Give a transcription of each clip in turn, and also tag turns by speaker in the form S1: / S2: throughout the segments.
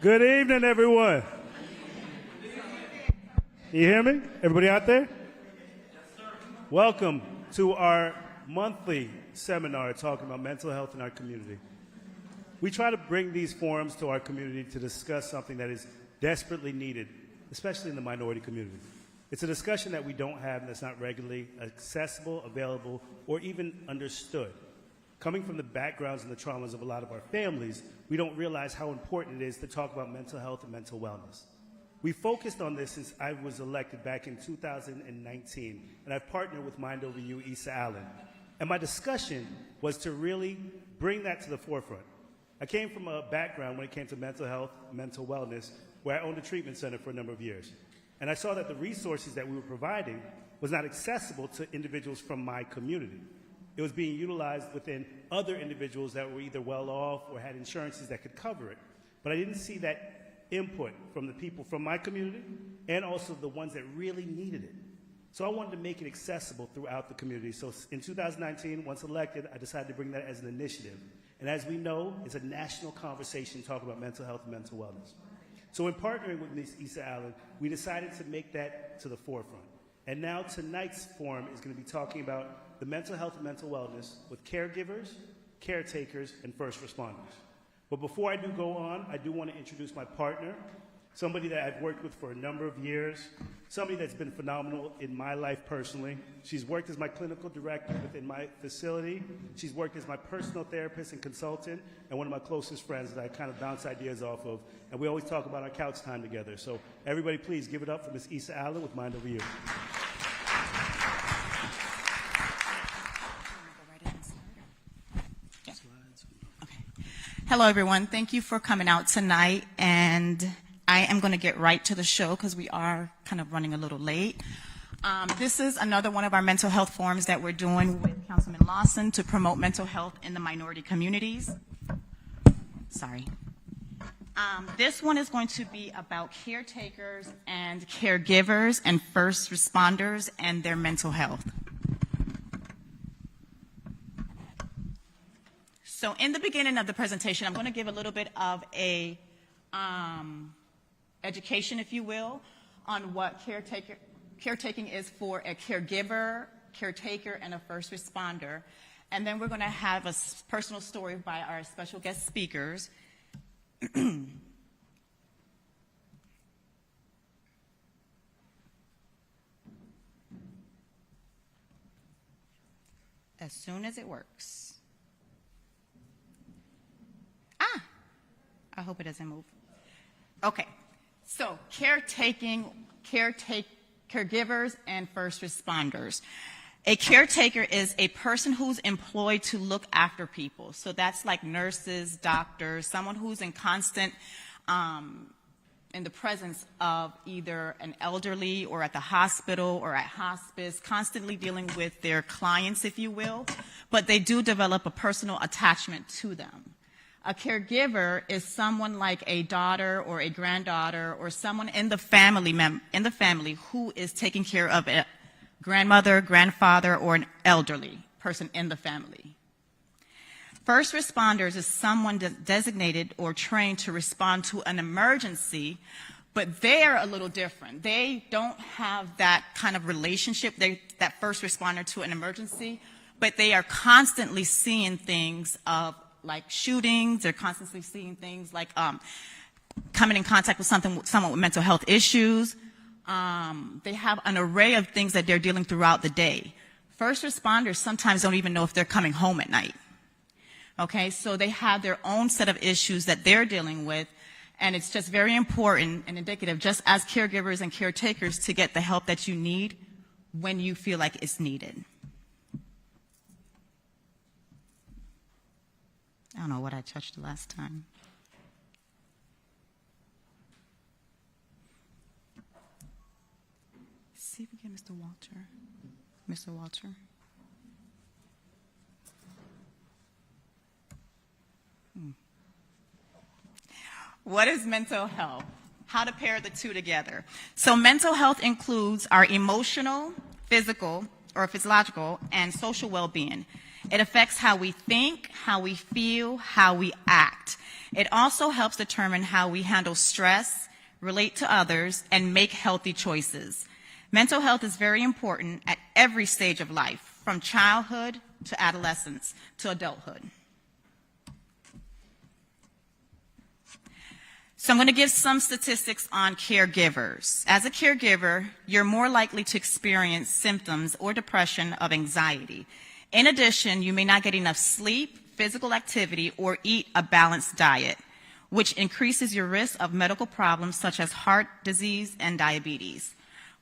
S1: Good evening, everyone. You hear me? Everybody out there? Yes, sir. Welcome to our monthly seminar talking about mental health in our community. We try to bring these forums to our community to discuss something that is desperately needed, especially in the minority community. It's a discussion that we don't have and that's not regularly accessible, available, or even understood. Coming from the backgrounds and the traumas of a lot of our families, we don't realize how important it is to talk about mental health and mental wellness. We focused on this since I was elected back in 2019, and I've partnered with Mind Over You, Issa Allen. And my discussion was to really bring that to the forefront. I came from a background when it came to mental health, mental wellness, where I owned a treatment center for a number of years. And I saw that the resources that we were providing was not accessible to individuals from my community. It was being utilized within other individuals that were either well off or had insurances that could cover it. But I didn't see that input from the people from my community and also the ones that really needed it. So I wanted to make it accessible throughout the community. So in 2019, once elected, I decided to bring that as an initiative. And as we know, it's a national conversation talking about mental health and mental wellness. So in partnering with Ms. Issa Allen, we decided to make that to the forefront. And now tonight's forum is going to be talking about the mental health and mental wellness with caregivers, caretakers, and first responders. But before I do go on, I do want to introduce my partner, somebody that I've worked with for a number of years, somebody that's been phenomenal in my life personally. She's worked as my clinical director within my facility. She's worked as my personal therapist and consultant, and one of my closest friends that I kind of bounce ideas off of. And we always talk about our couch time together. So everybody please give it up for Ms. Issa Allen with Mind Over You.
S2: Hello, everyone. Thank you for coming out tonight, and I am going to get right to the show because we are kind of running a little late. This is another one of our mental health forums that we're doing with Councilman Lawson to promote mental health in the minority communities. Sorry. This one is going to be about caretakers and caregivers and first responders and their mental health. So in the beginning of the presentation, I'm going to give a little bit of a education, if you will, on what caretaking is for a caregiver, caretaker, and a first responder. And then we're going to have a personal story by our special guest speakers. As soon as it works. I hope it doesn't move. Okay, so caregivers and first responders. A caretaker is a person who's employed to look after people. So that's like nurses, doctors, someone who's in constant, in the presence of either an elderly or at the hospital or at hospice, constantly dealing with their clients, if you will, but they do develop a personal attachment to them. A caregiver is someone like a daughter or a granddaughter or someone in the family who is taking care of a grandmother, grandfather, or an elderly person in the family. First responders is someone designated or trained to respond to an emergency, but they're a little different. They don't have that kind of relationship, that first responder to an emergency, but they are constantly seeing things of like shootings. They're constantly seeing things like coming in contact with someone with mental health issues. They have an array of things that they're dealing throughout the day. First responders sometimes don't even know if they're coming home at night. Okay, so they have their own set of issues that they're dealing with, and it's just very important and indicative, just as caregivers and caretakers, to get the help that you need when you feel like it's needed. I don't know what I touched the last time. See if we get Mr. Walter. Mr. Walter. What is mental health? How to pair the two together. So mental health includes our emotional, physical, or physiological, and social well-being. It affects how we think, how we feel, how we act. It also helps determine how we handle stress, relate to others, and make healthy choices. Mental health is very important at every stage of life, from childhood to adolescence to adulthood. So I'm going to give some statistics on caregivers. As a caregiver, you're more likely to experience symptoms or depression of anxiety. In addition, you may not get enough sleep, physical activity, or eat a balanced diet, which increases your risk of medical problems such as heart disease and diabetes.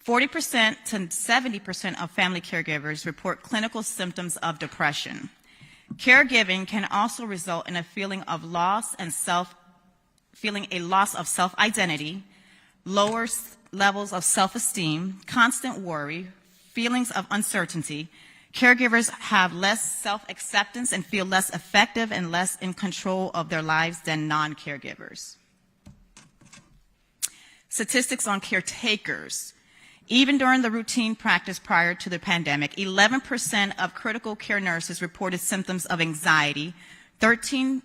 S2: 40% to 70% of family caregivers report clinical symptoms of depression. Caregiving can also result in a feeling of loss of self-identity, lower levels of self-esteem, constant worry, feelings of uncertainty. Caregivers have less self-acceptance and feel less effective and less in control of their lives than non-caregivers. Statistics on caretakers. Even during the routine practice prior to the pandemic, 11% of critical care nurses reported symptoms of anxiety, 13%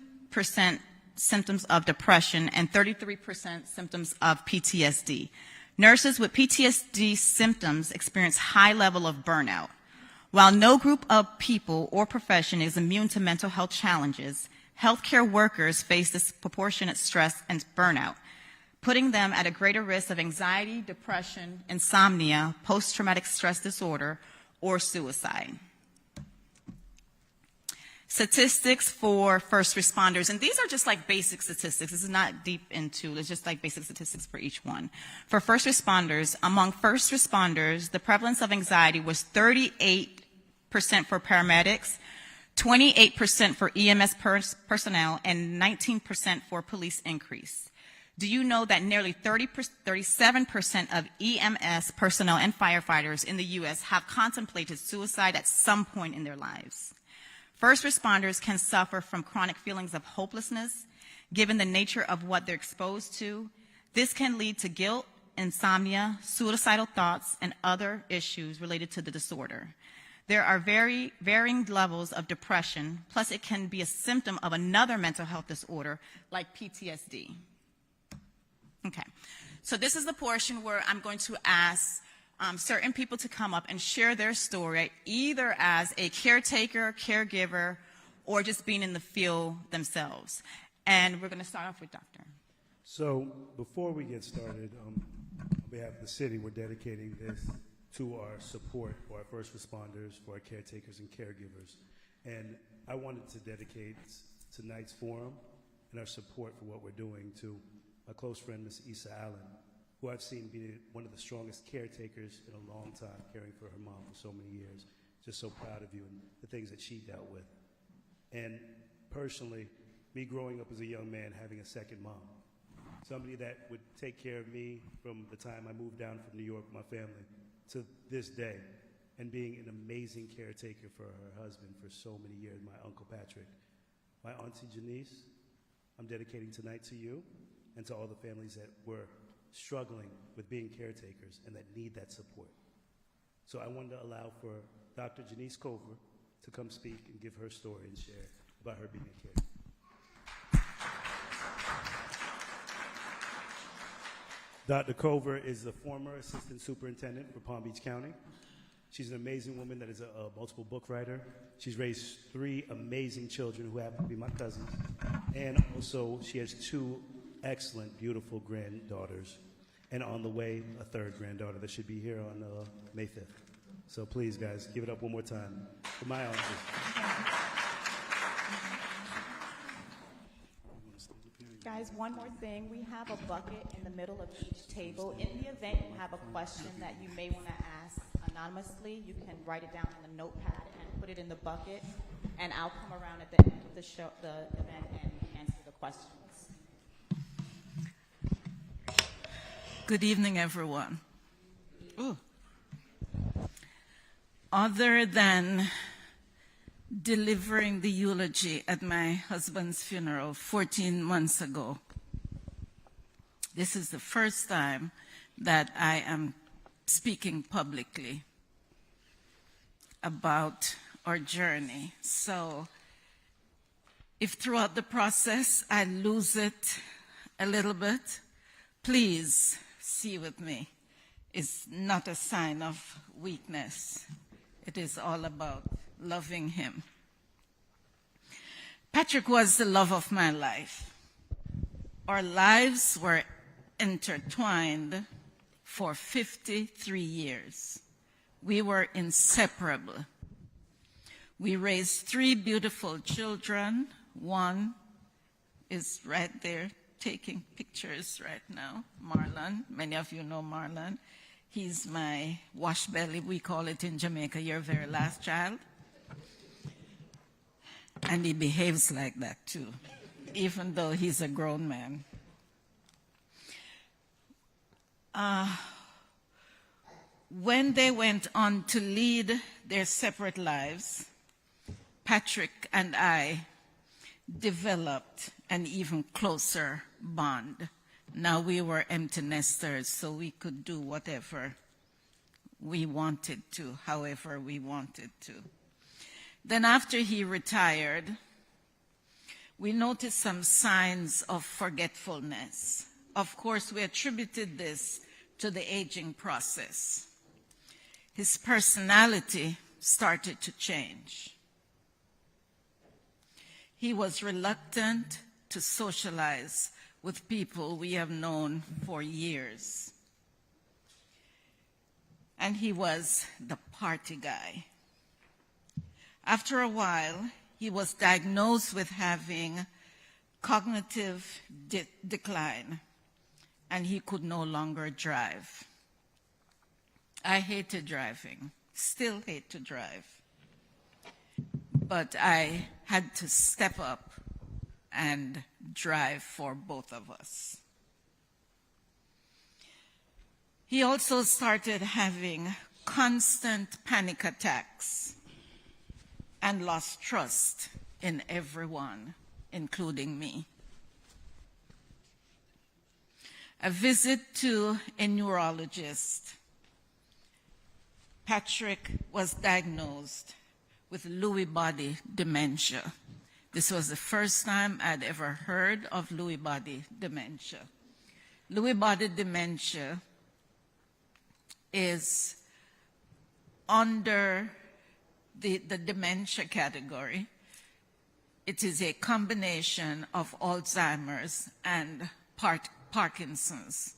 S2: symptoms of depression, and 33% symptoms of PTSD. Nurses with PTSD symptoms experience high level of burnout. While no group of people or profession is immune to mental health challenges, healthcare workers face disproportionate stress and burnout, putting them at a greater risk of anxiety, depression, insomnia, post-traumatic stress disorder, or suicide. Statistics for first responders, and these are just like basic statistics. This is not deep into, it's just like basic statistics for each one. For first responders, among first responders, the prevalence of anxiety was 38% for paramedics, 28% for EMS personnel, and 19% for police increase. Do you know that nearly 37% of EMS personnel and firefighters in the U.S. have contemplated suicide at some point in their lives? First responders can suffer from chronic feelings of hopelessness, given the nature of what they're exposed to. This can lead to guilt, insomnia, suicidal thoughts, and other issues related to the disorder. There are varying levels of depression, plus it can be a symptom of another mental health disorder like PTSD. Okay, so this is the portion where I'm going to ask certain people to come up and share their story, either as a caretaker, caregiver, or just being in the field themselves. And we're going to start off with Dr.
S1: So before we get started, on behalf of the city, we're dedicating this to our support for our first responders, for our caretakers and caregivers. And I wanted to dedicate tonight's forum and our support for what we're doing to my close friend, Ms. Issa Allen, who I've seen be one of the strongest caretakers in a long time, caring for her mom for so many years. Just so proud of you and the things that she dealt with. And personally, me growing up as a young man, having a second mom, somebody that would take care of me from the time I moved down from New York with my family to this day, and being an amazing caretaker for her husband for so many years, my Uncle Patrick. My Auntie Janice, I'm dedicating tonight to you and to all the families that were struggling with being caretakers and that need that support. So I wanted to allow for Dr. Janice Cover to come speak and give her story and share about her being a caregiver. Dr. Cover is the former assistant superintendent for Palm Beach County. She's an amazing woman that is a multiple book writer. She's raised 3 amazing children who happen to be my cousins. And also she has 2 excellent, beautiful granddaughters. And on the way, a 3rd granddaughter that should be here on May 5th. So please, guys, give it up one more time for my auntie.
S2: Guys, one more thing. We have a bucket in the middle of each table. In the event you have a question that you may want to ask anonymously, you can write it down in the notepad and put it in the bucket, and I'll come around at the end of the event and answer the questions.
S3: Good evening, everyone. Ooh. Other than delivering the eulogy at my husband's funeral 14 months ago, this is the first time that I am speaking publicly about our journey. So if throughout the process I lose it a little bit, please see with me. It's not a sign of weakness. It is all about loving him. Patrick was the love of my life. Our lives were intertwined for 53 years. We were inseparable. We raised 3 beautiful children. One is right there taking pictures right now, Marlon. Many of you know Marlon. He's my wash belly, we call it in Jamaica, your very last child. And he behaves like that too, even though he's a grown man. When they went on to lead their separate lives, Patrick and I developed an even closer bond. Now we were empty nesters, so we could do whatever we wanted to, however we wanted to. Then after he retired, we noticed some signs of forgetfulness. Of course, we attributed this to the aging process. His personality started to change. He was reluctant to socialize with people we have known for years. And he was the party guy. After a while, he was diagnosed with having cognitive decline, and he could no longer drive. I hated driving, still hate to drive. But I had to step up and drive for both of us. He also started having constant panic attacks and lost trust in everyone, including me. A visit to a neurologist. Patrick was diagnosed with Lewy body dementia. This was the first time I'd ever heard of Lewy body dementia. Lewy body dementia is under the dementia category. It is a combination of Alzheimer's and Parkinson's.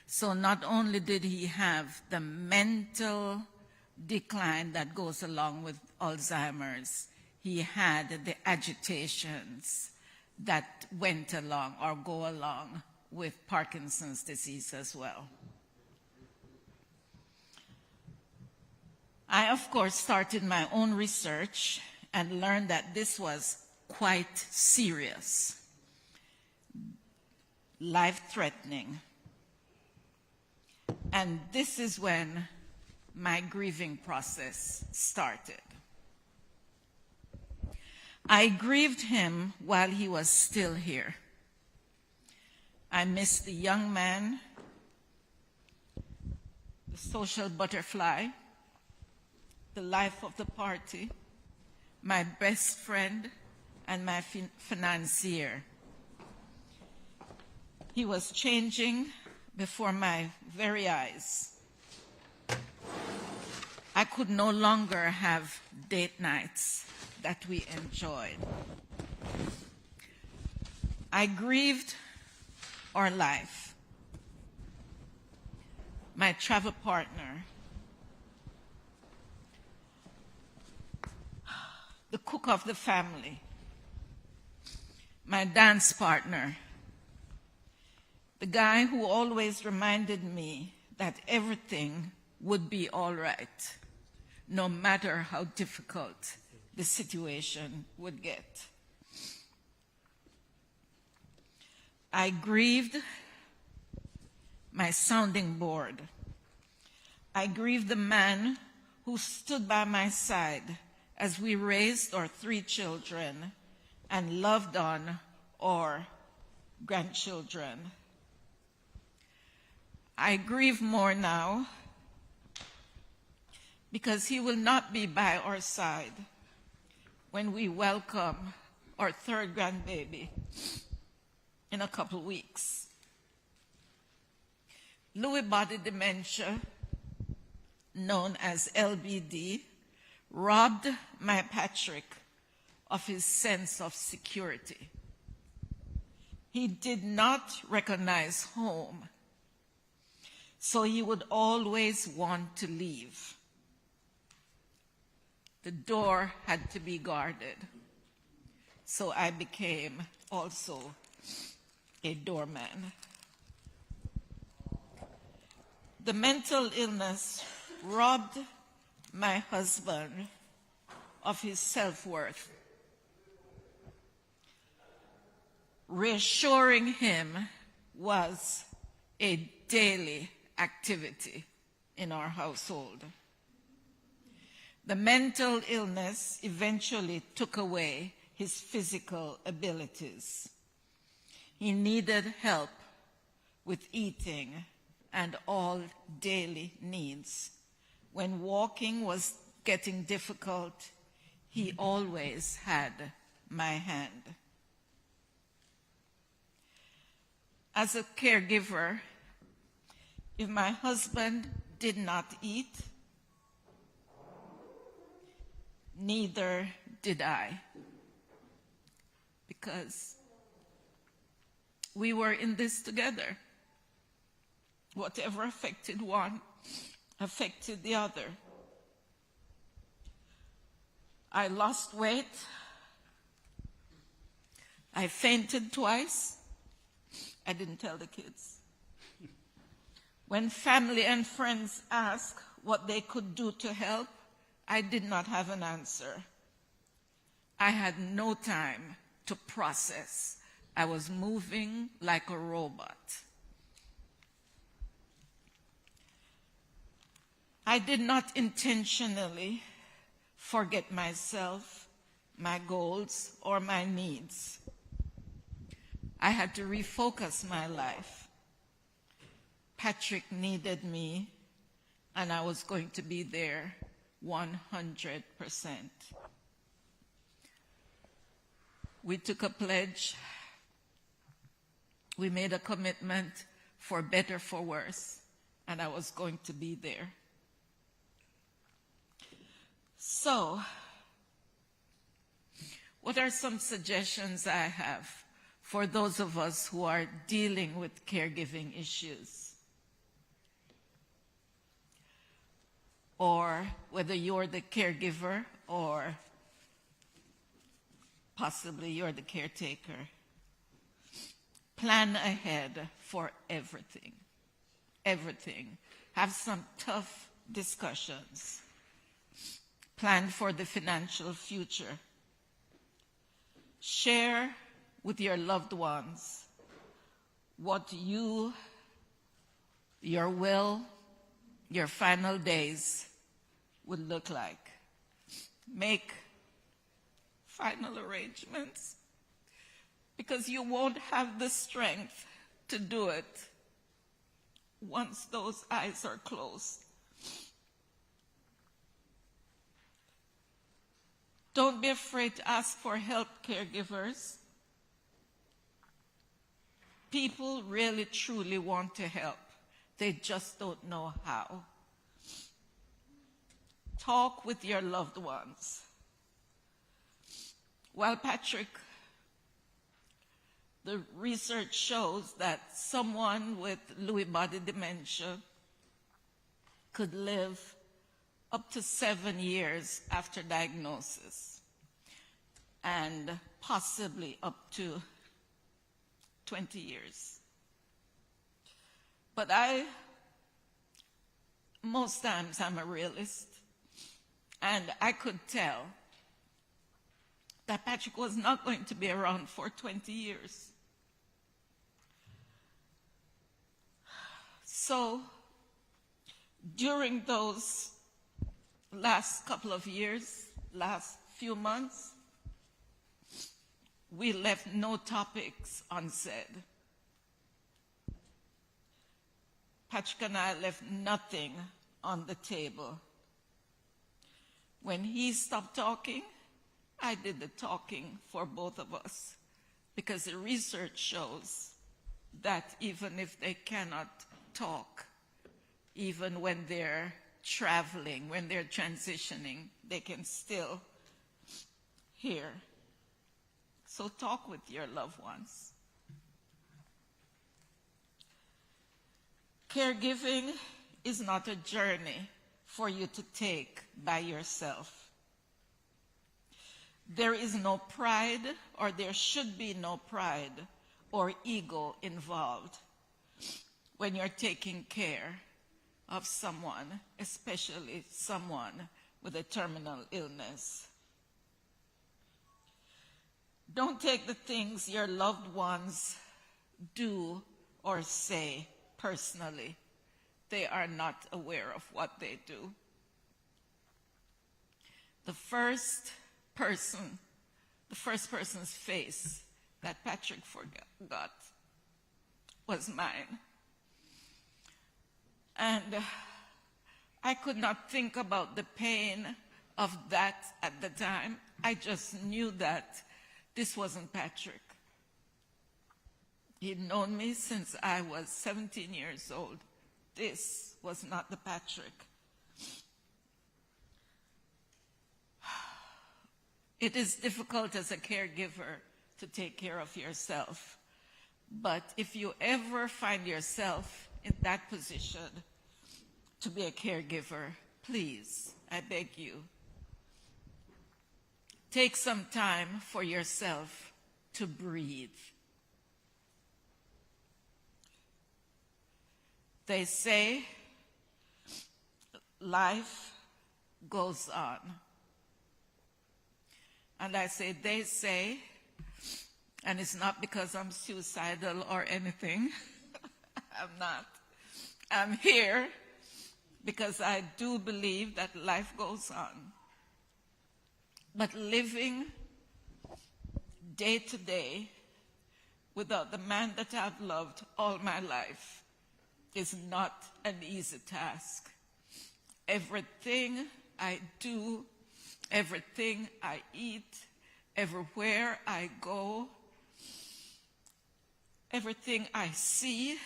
S3: So not only did he have the mental decline that goes along with Alzheimer's, he had the agitations that went along or go along with Parkinson's disease as well. I, of course, started my own research and learned that this was quite serious, life-threatening. And this is when my grieving process started. I grieved him while he was still here. I missed the young man, the social butterfly, the life of the party, my best friend, and my financier. He was changing before my very eyes. I could no longer have date nights that we enjoyed. I grieved our life, my travel partner, the cook of the family, my dance partner, the guy who always reminded me that everything would be all right, no matter how difficult the situation would get. I grieved my sounding board. I grieved the man who stood by my side as we raised our 3 children and loved on our grandchildren. I grieve more now because he will not be by our side when we welcome our third grandbaby in a couple weeks. Lewy body dementia, known as LBD, robbed my Patrick of his sense of security. He did not recognize home, so he would always want to leave. The door had to be guarded, so I became also a doorman. The mental illness robbed my husband of his self-worth. Reassuring him was a daily activity in our household. The mental illness eventually took away his physical abilities. He needed help with eating and all daily needs. When walking was getting difficult, he always had my hand. As a caregiver, if my husband did not eat, neither did I, because we were in this together. Whatever affected one affected the other. I lost weight. I fainted twice. I didn't tell the kids. When family and friends asked what they could do to help, I did not have an answer. I had no time to process. I was moving like a robot. I did not intentionally forget myself, my goals, or my needs. I had to refocus my life. Patrick needed me, and I was going to be there 100%. We took a pledge. We made a commitment for better, for worse, and I was going to be there. So, what are some suggestions I have for those of us who are dealing with caregiving issues? Or whether you're the caregiver or possibly you're the caretaker. Plan ahead for everything. Everything. Have some tough discussions. Plan for the financial future. Share with your loved ones what your will, your final days would look like. Make final arrangements, because you won't have the strength to do it once those eyes are closed. Don't be afraid to ask for help, caregivers. People really, truly want to help. They just don't know how. Talk with your loved ones. Well, Patrick, the research shows that someone with Lewy body dementia could live up to 7 years after diagnosis, and possibly up to 20 years. But most times I'm a realist, and I could tell that Patrick was not going to be around for 20 years. So during those last couple of years, last few months, we left no topics unsaid. Patrick and I left nothing on the table. When he stopped talking, I did the talking for both of us, because the research shows that even if they cannot talk, even when they're traveling, when they're transitioning, they can still hear. So talk with your loved ones. Caregiving is not a journey for you to take by yourself. There is no pride, or there should be no pride or ego involved when you're taking care of someone, especially someone with a terminal illness. Don't take the things your loved ones do or say personally. They are not aware of what they do. The first person's face that Patrick forgot was mine. And I could not think about the pain of that at the time. I just knew that this wasn't Patrick. He'd known me since I was 17 years old. This was not the Patrick. It is difficult as a caregiver to take care of yourself. But if you ever find yourself in that position to be a caregiver, please, I beg you, take some time for yourself to breathe. They say life goes on. And I say, they say, and it's not because I'm suicidal or anything. I'm not. I'm here because I do believe that life goes on. But living day to day without the man that I've loved all my life is not an easy task. Everything I do, everything I eat, everywhere I go, everything I see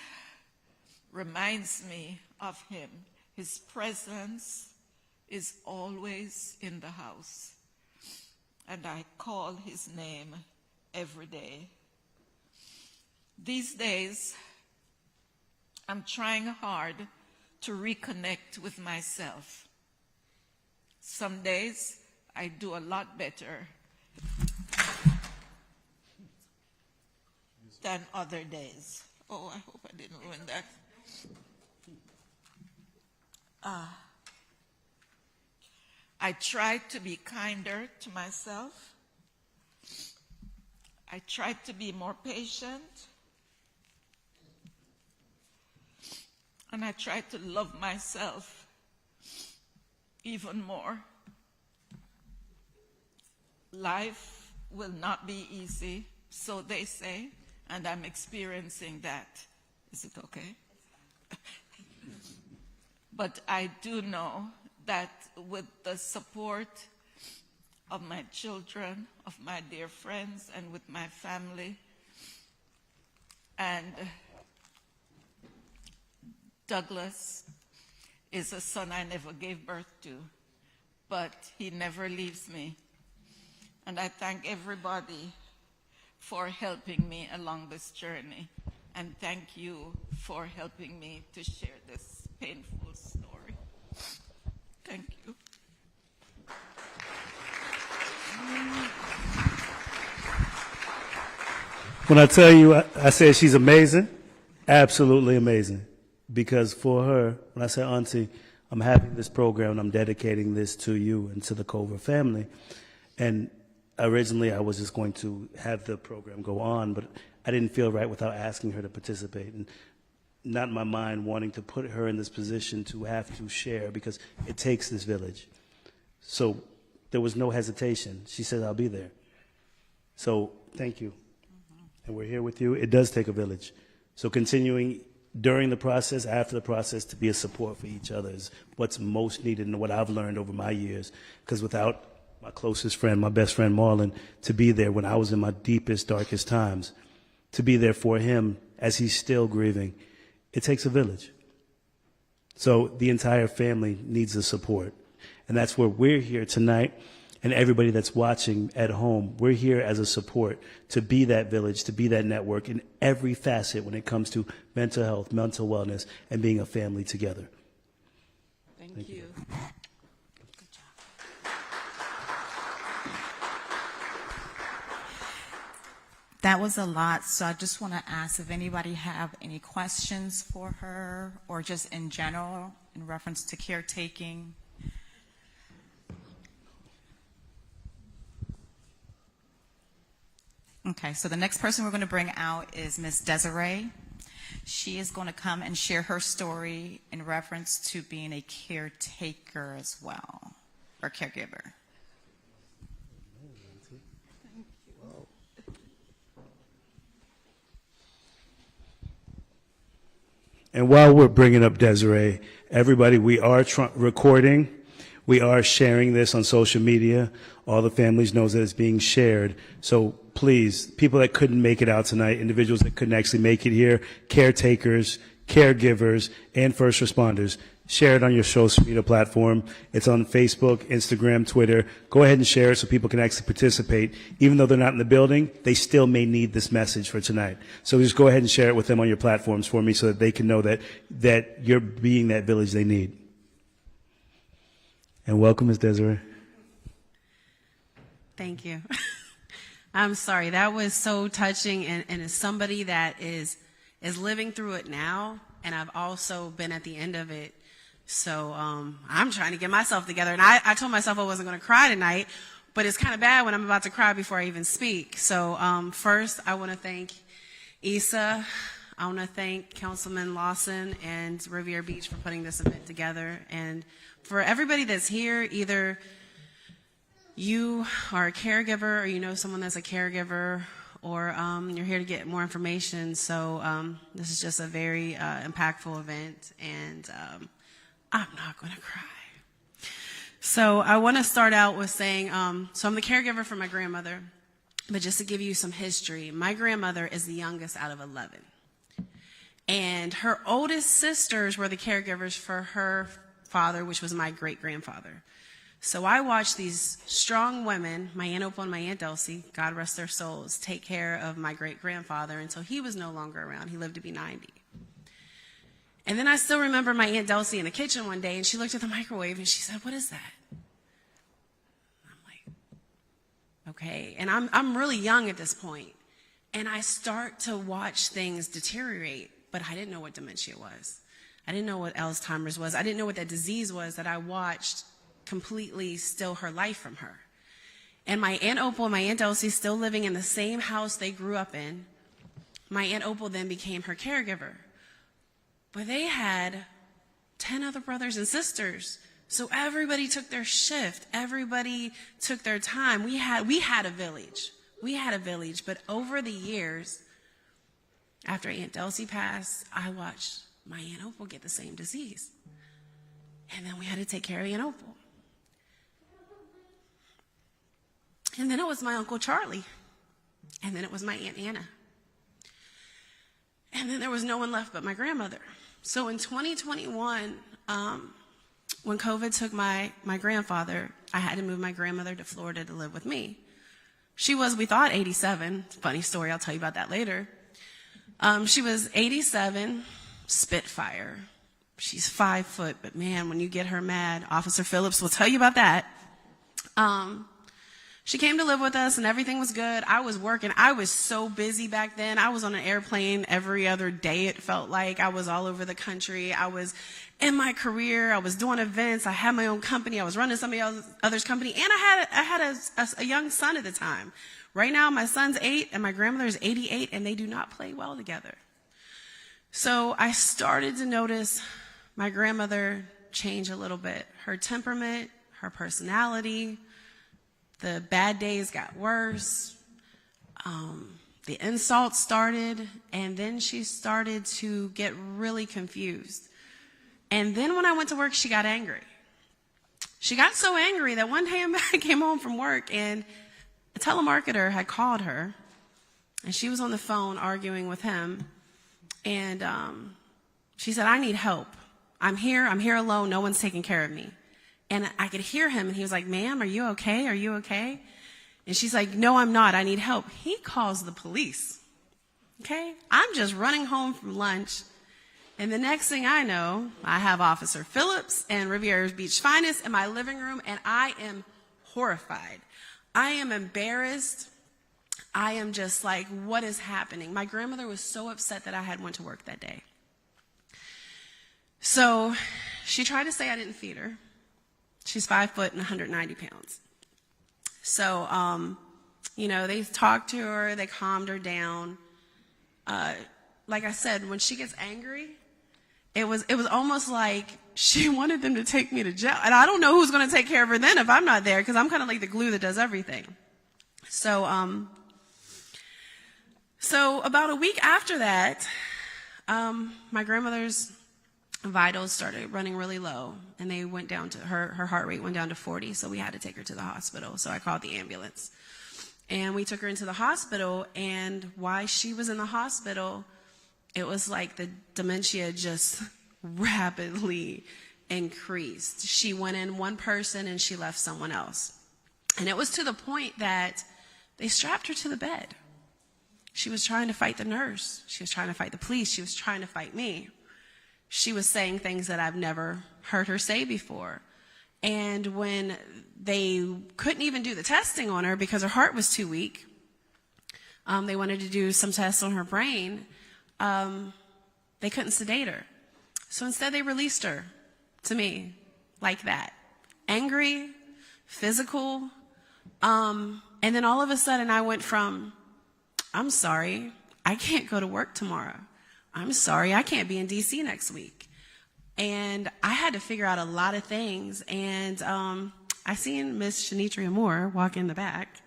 S3: reminds me of him. His presence is always in the house, and I call his name every day. These days, I'm trying hard to reconnect with myself. Some days, I do a lot better than other days. Oh, I hope I didn't ruin that. I try to be kinder to myself. I try to be more patient. And I try to love myself even more. Life will not be easy, so they say, and I'm experiencing that. Is it okay? But I do know that with the support of my children, of my dear friends, and with my family, and Douglas is a son I never gave birth to, but he never leaves me. And I thank everybody for helping me along this journey. And thank you for helping me to share this painful story. Thank you.
S1: When I tell you, I say she's amazing, absolutely amazing. Because for her, when I say, Auntie, I'm having this program and I'm dedicating this to you and to the Culver family. And originally I was just going to have the program go on, but I didn't feel right without asking her to participate. And not in my mind wanting to put her in this position to have to share, because it takes this village. So there was no hesitation. She said, I'll be there. So thank you. And we're here with you. It does take a village. So continuing during the process, after the process, to be a support for each other is what's most needed and what I've learned over my years. Because without my closest friend, my best friend Marlon, to be there when I was in my deepest, darkest times, to be there for him as he's still grieving. It takes a village. So the entire family needs the support. And that's where we're here tonight. And everybody that's watching at home, we're here as a support to be that village, to be that network in every facet when it comes to mental health, mental wellness, and being a family together.
S3: Thank you.
S2: Good job. That was a lot, so I just want to ask if anybody have any questions for her or just in general in reference to caretaking. Okay, so the next person we're going to bring out is Miss Desiree. She is going to come and share her story in reference to being a caretaker as well, or caregiver.
S1: And while we're bringing up Desiree, everybody, we are recording. We are sharing this on social media. All the families knows that it's being shared. So please, people that couldn't make it out tonight, individuals that couldn't actually make it here, caretakers, caregivers, and first responders, share it on your social media platform. It's on Facebook, Instagram, Twitter. Go ahead and share it so people can actually participate. Even though they're not in the building, they still may need this message for tonight. So just go ahead and share it with them on your platforms for me so that they can know that you're being that village they need. And welcome, Ms. Desiree.
S4: Thank you. I'm sorry. That was so touching, and as somebody that is living through it now, and I've also been at the end of it. So I'm trying to get myself together, and I told myself I wasn't going to cry tonight, but it's kind of bad when I'm about to cry before I even speak. So first, I want to thank Issa. I want to thank Councilman Lawson and Riviera Beach for putting this event together, and for everybody that's here, either you are a caregiver or you know someone that's a caregiver, or you're here to get more information. So this is just a very impactful event, and I'm not going to cry. So I want to start out with saying, so I'm the caregiver for my grandmother, but just to give you some history, my grandmother is the youngest out of 11. And her oldest sisters were the caregivers for her father, which was my great-grandfather. So I watched these strong women, my Aunt Opal and my Aunt Elsie, God rest their souls, take care of my great-grandfather until he was no longer around. He lived to be 90. And then I still remember my Aunt Elsie in the kitchen one day, and she looked at the microwave, and she said, "What is that?" I'm like, okay. And I'm really young at this point, and I start to watch things deteriorate, but I didn't know what dementia was. I didn't know what Alzheimer's was. I didn't know what that disease was that I watched completely steal her life from her. And my Aunt Opal and my Aunt Elsie still living in the same house they grew up in. My Aunt Opal then became her caregiver. But they had 10 other brothers and sisters. So everybody took their shift. Everybody took their time. We had a village. We had a village. But over the years, after Aunt Elsie passed, I watched my Aunt Opal get the same disease. And then we had to take care of Aunt Opal. And then it was my Uncle Charlie. And then it was my Aunt Anna. And then there was no one left but my grandmother. So in 2021, when COVID took my grandfather, I had to move my grandmother to Florida to live with me. She was, we thought, 87. Funny story, I'll tell you about that later. She was 87, Spitfire. She's 5 foot, but man, when you get her mad, Officer Phillips will tell you about that. She came to live with us and everything was good. I was working. I was so busy back then. I was on an airplane every other day, it felt like. I was all over the country. I was in my career. I was doing events. I had my own company. I was running somebody else's company. And I had a young son at the time. Right now, my son's 8 and my grandmother is 88, and they do not play well together. So I started to notice my grandmother change a little bit. Her temperament, her personality. The bad days got worse. The insults started, and then she started to get really confused. And then when I went to work, she got angry. She got so angry that one day I came home from work and a telemarketer had called her, and she was on the phone arguing with him. And she said, "I need help. I'm here alone. No one's taking care of me." And I could hear him, and he was like, "Ma'am, are you okay? Are you okay?" And she's like, "No, I'm not. I need help." He calls the police. Okay? I'm just running home from lunch. And the next thing I know, I have Officer Phillips and Riviera Beach Finest in my living room, and I am horrified. I am embarrassed. I am just like, what is happening? My grandmother was so upset that I had went to work that day. So she tried to say I didn't feed her. She's 5 foot and 190 pounds. So, they talked to her, they calmed her down. Like I said, when she gets angry, it was almost like she wanted them to take me to jail. And I don't know who's going to take care of her then if I'm not there, because I'm kind of like the glue that does everything. So about a week after that, my grandmother's vitals started running really low, and they went down to her heart rate went down to 40, so we had to take her to the hospital. So I called the ambulance, and we took her into the hospital. And while she was in the hospital, it was like the dementia just rapidly increased. She went in one person and she left someone else. And it was to the point that they strapped her to the bed. She was trying to fight the nurse. She was trying to fight the police. She was trying to fight me. She was saying things that I've never heard her say before. And when they couldn't even do the testing on her because her heart was too weak, they wanted to do some tests on her brain. They couldn't sedate her. So instead they released her to me like that. Angry, physical. And then all of a sudden I went from, "I'm sorry, I can't go to work tomorrow. I'm sorry, I can't be in DC next week." And I had to figure out a lot of things. And I seen Miss Shanitria Moore walk in the back.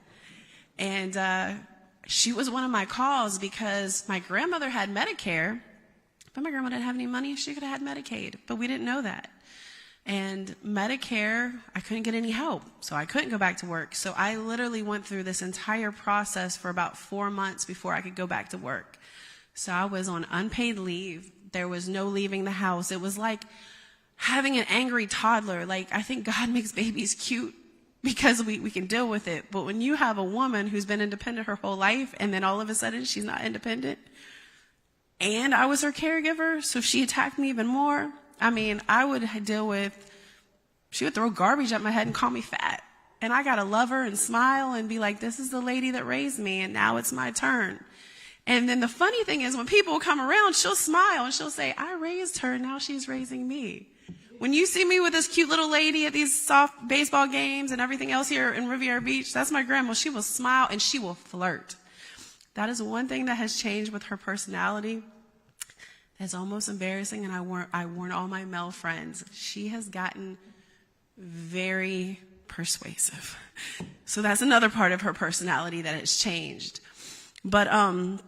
S4: And she was one of my calls because my grandmother had Medicare, but my grandma didn't have any money. She could have had Medicaid, but we didn't know that. And Medicare, I couldn't get any help, so I couldn't go back to work. So I literally went through this entire process for about 4 months before I could go back to work. So I was on unpaid leave. There was no leaving the house. It was like having an angry toddler. Like, I think God makes babies cute because we can deal with it. But when you have a woman who's been independent her whole life, and then all of a sudden she's not independent, and I was her caregiver, so she attacked me even more. I mean, I would deal with, she would throw garbage at my head and call me fat. And I got to love her and smile and be like, this is the lady that raised me, and now it's my turn. And then the funny thing is, when people come around, she'll smile and she'll say, I raised her, now she's raising me. When you see me with this cute little lady at these soft baseball games and everything else here in Riviera Beach, that's my grandma. She will smile and she will flirt. That is one thing that has changed with her personality. That's almost embarrassing, and I warn all my male friends. She has gotten very persuasive. So that's another part of her personality that has changed. But I'm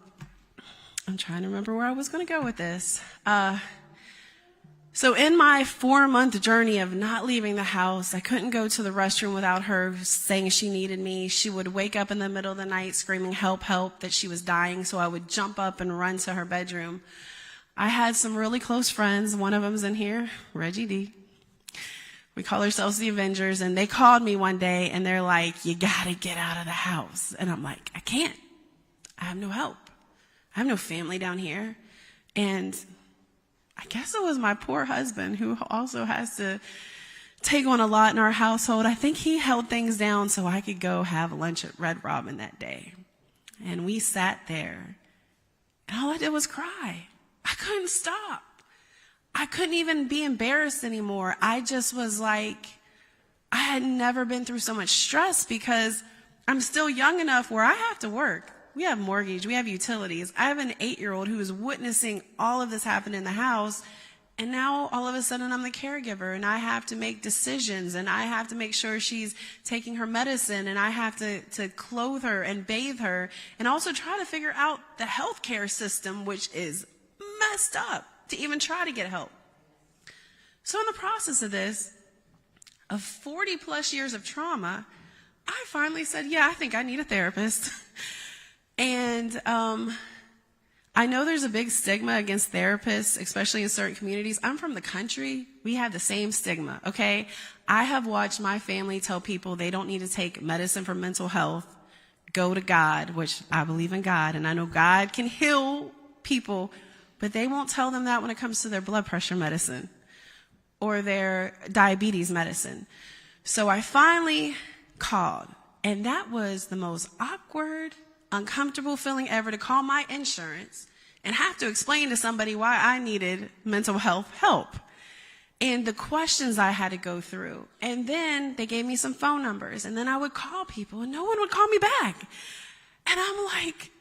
S4: trying to remember where I was going to go with this. So in my 4-month journey of not leaving the house, I couldn't go to the restroom without her saying she needed me. She would wake up in the middle of the night screaming, help, help, that she was dying. So I would jump up and run to her bedroom. I had some really close friends. One of them's in here, Reggie D. We call ourselves the Avengers. And they called me one day and they're like, you got to get out of the house. And I'm like, I can't. I have no help. I have no family down here. And I guess it was my poor husband, who also has to take on a lot in our household. I think he held things down so I could go have lunch at Red Robin that day. And we sat there, and all I did was cry. I couldn't stop. I couldn't even be embarrassed anymore. I just was like, I had never been through so much stress because I'm still young enough where I have to work. We have mortgage, we have utilities. I have an 8-year-old who is witnessing all of this happen in the house. And now all of a sudden I'm the caregiver, and I have to make decisions, and I have to make sure she's taking her medicine, and I have to clothe her and bathe her, and also try to figure out the healthcare system, which is messed up, to even try to get help. So in the process of this, of 40 plus years of trauma, I finally said, yeah, I think I need a therapist. And I know there's a big stigma against therapists, especially in certain communities. I'm from the country. We have the same stigma, okay? I have watched my family tell people they don't need to take medicine for mental health, go to God, which I believe in God, and I know God can heal people, but they won't tell them that when it comes to their blood pressure medicine or their diabetes medicine. So I finally called, and that was the most awkward, uncomfortable feeling ever, to call my insurance and have to explain to somebody why I needed mental health help and the questions I had to go through. And then they gave me some phone numbers, and then I would call people and no one would call me back. And I'm like,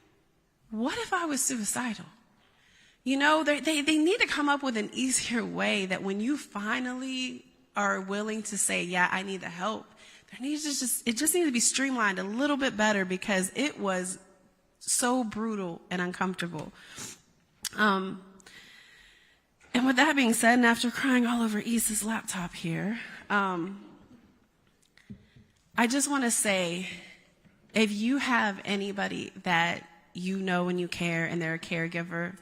S4: what if I was suicidal? You know, they need to come up with an easier way that when you finally are willing to say, yeah, I need the help, it just needs to be streamlined a little bit better, because it was so brutal and uncomfortable. And with that being said, and after crying all over Issa's laptop here, I just want to say, if you have anybody that you know and you care and they're a caregiver,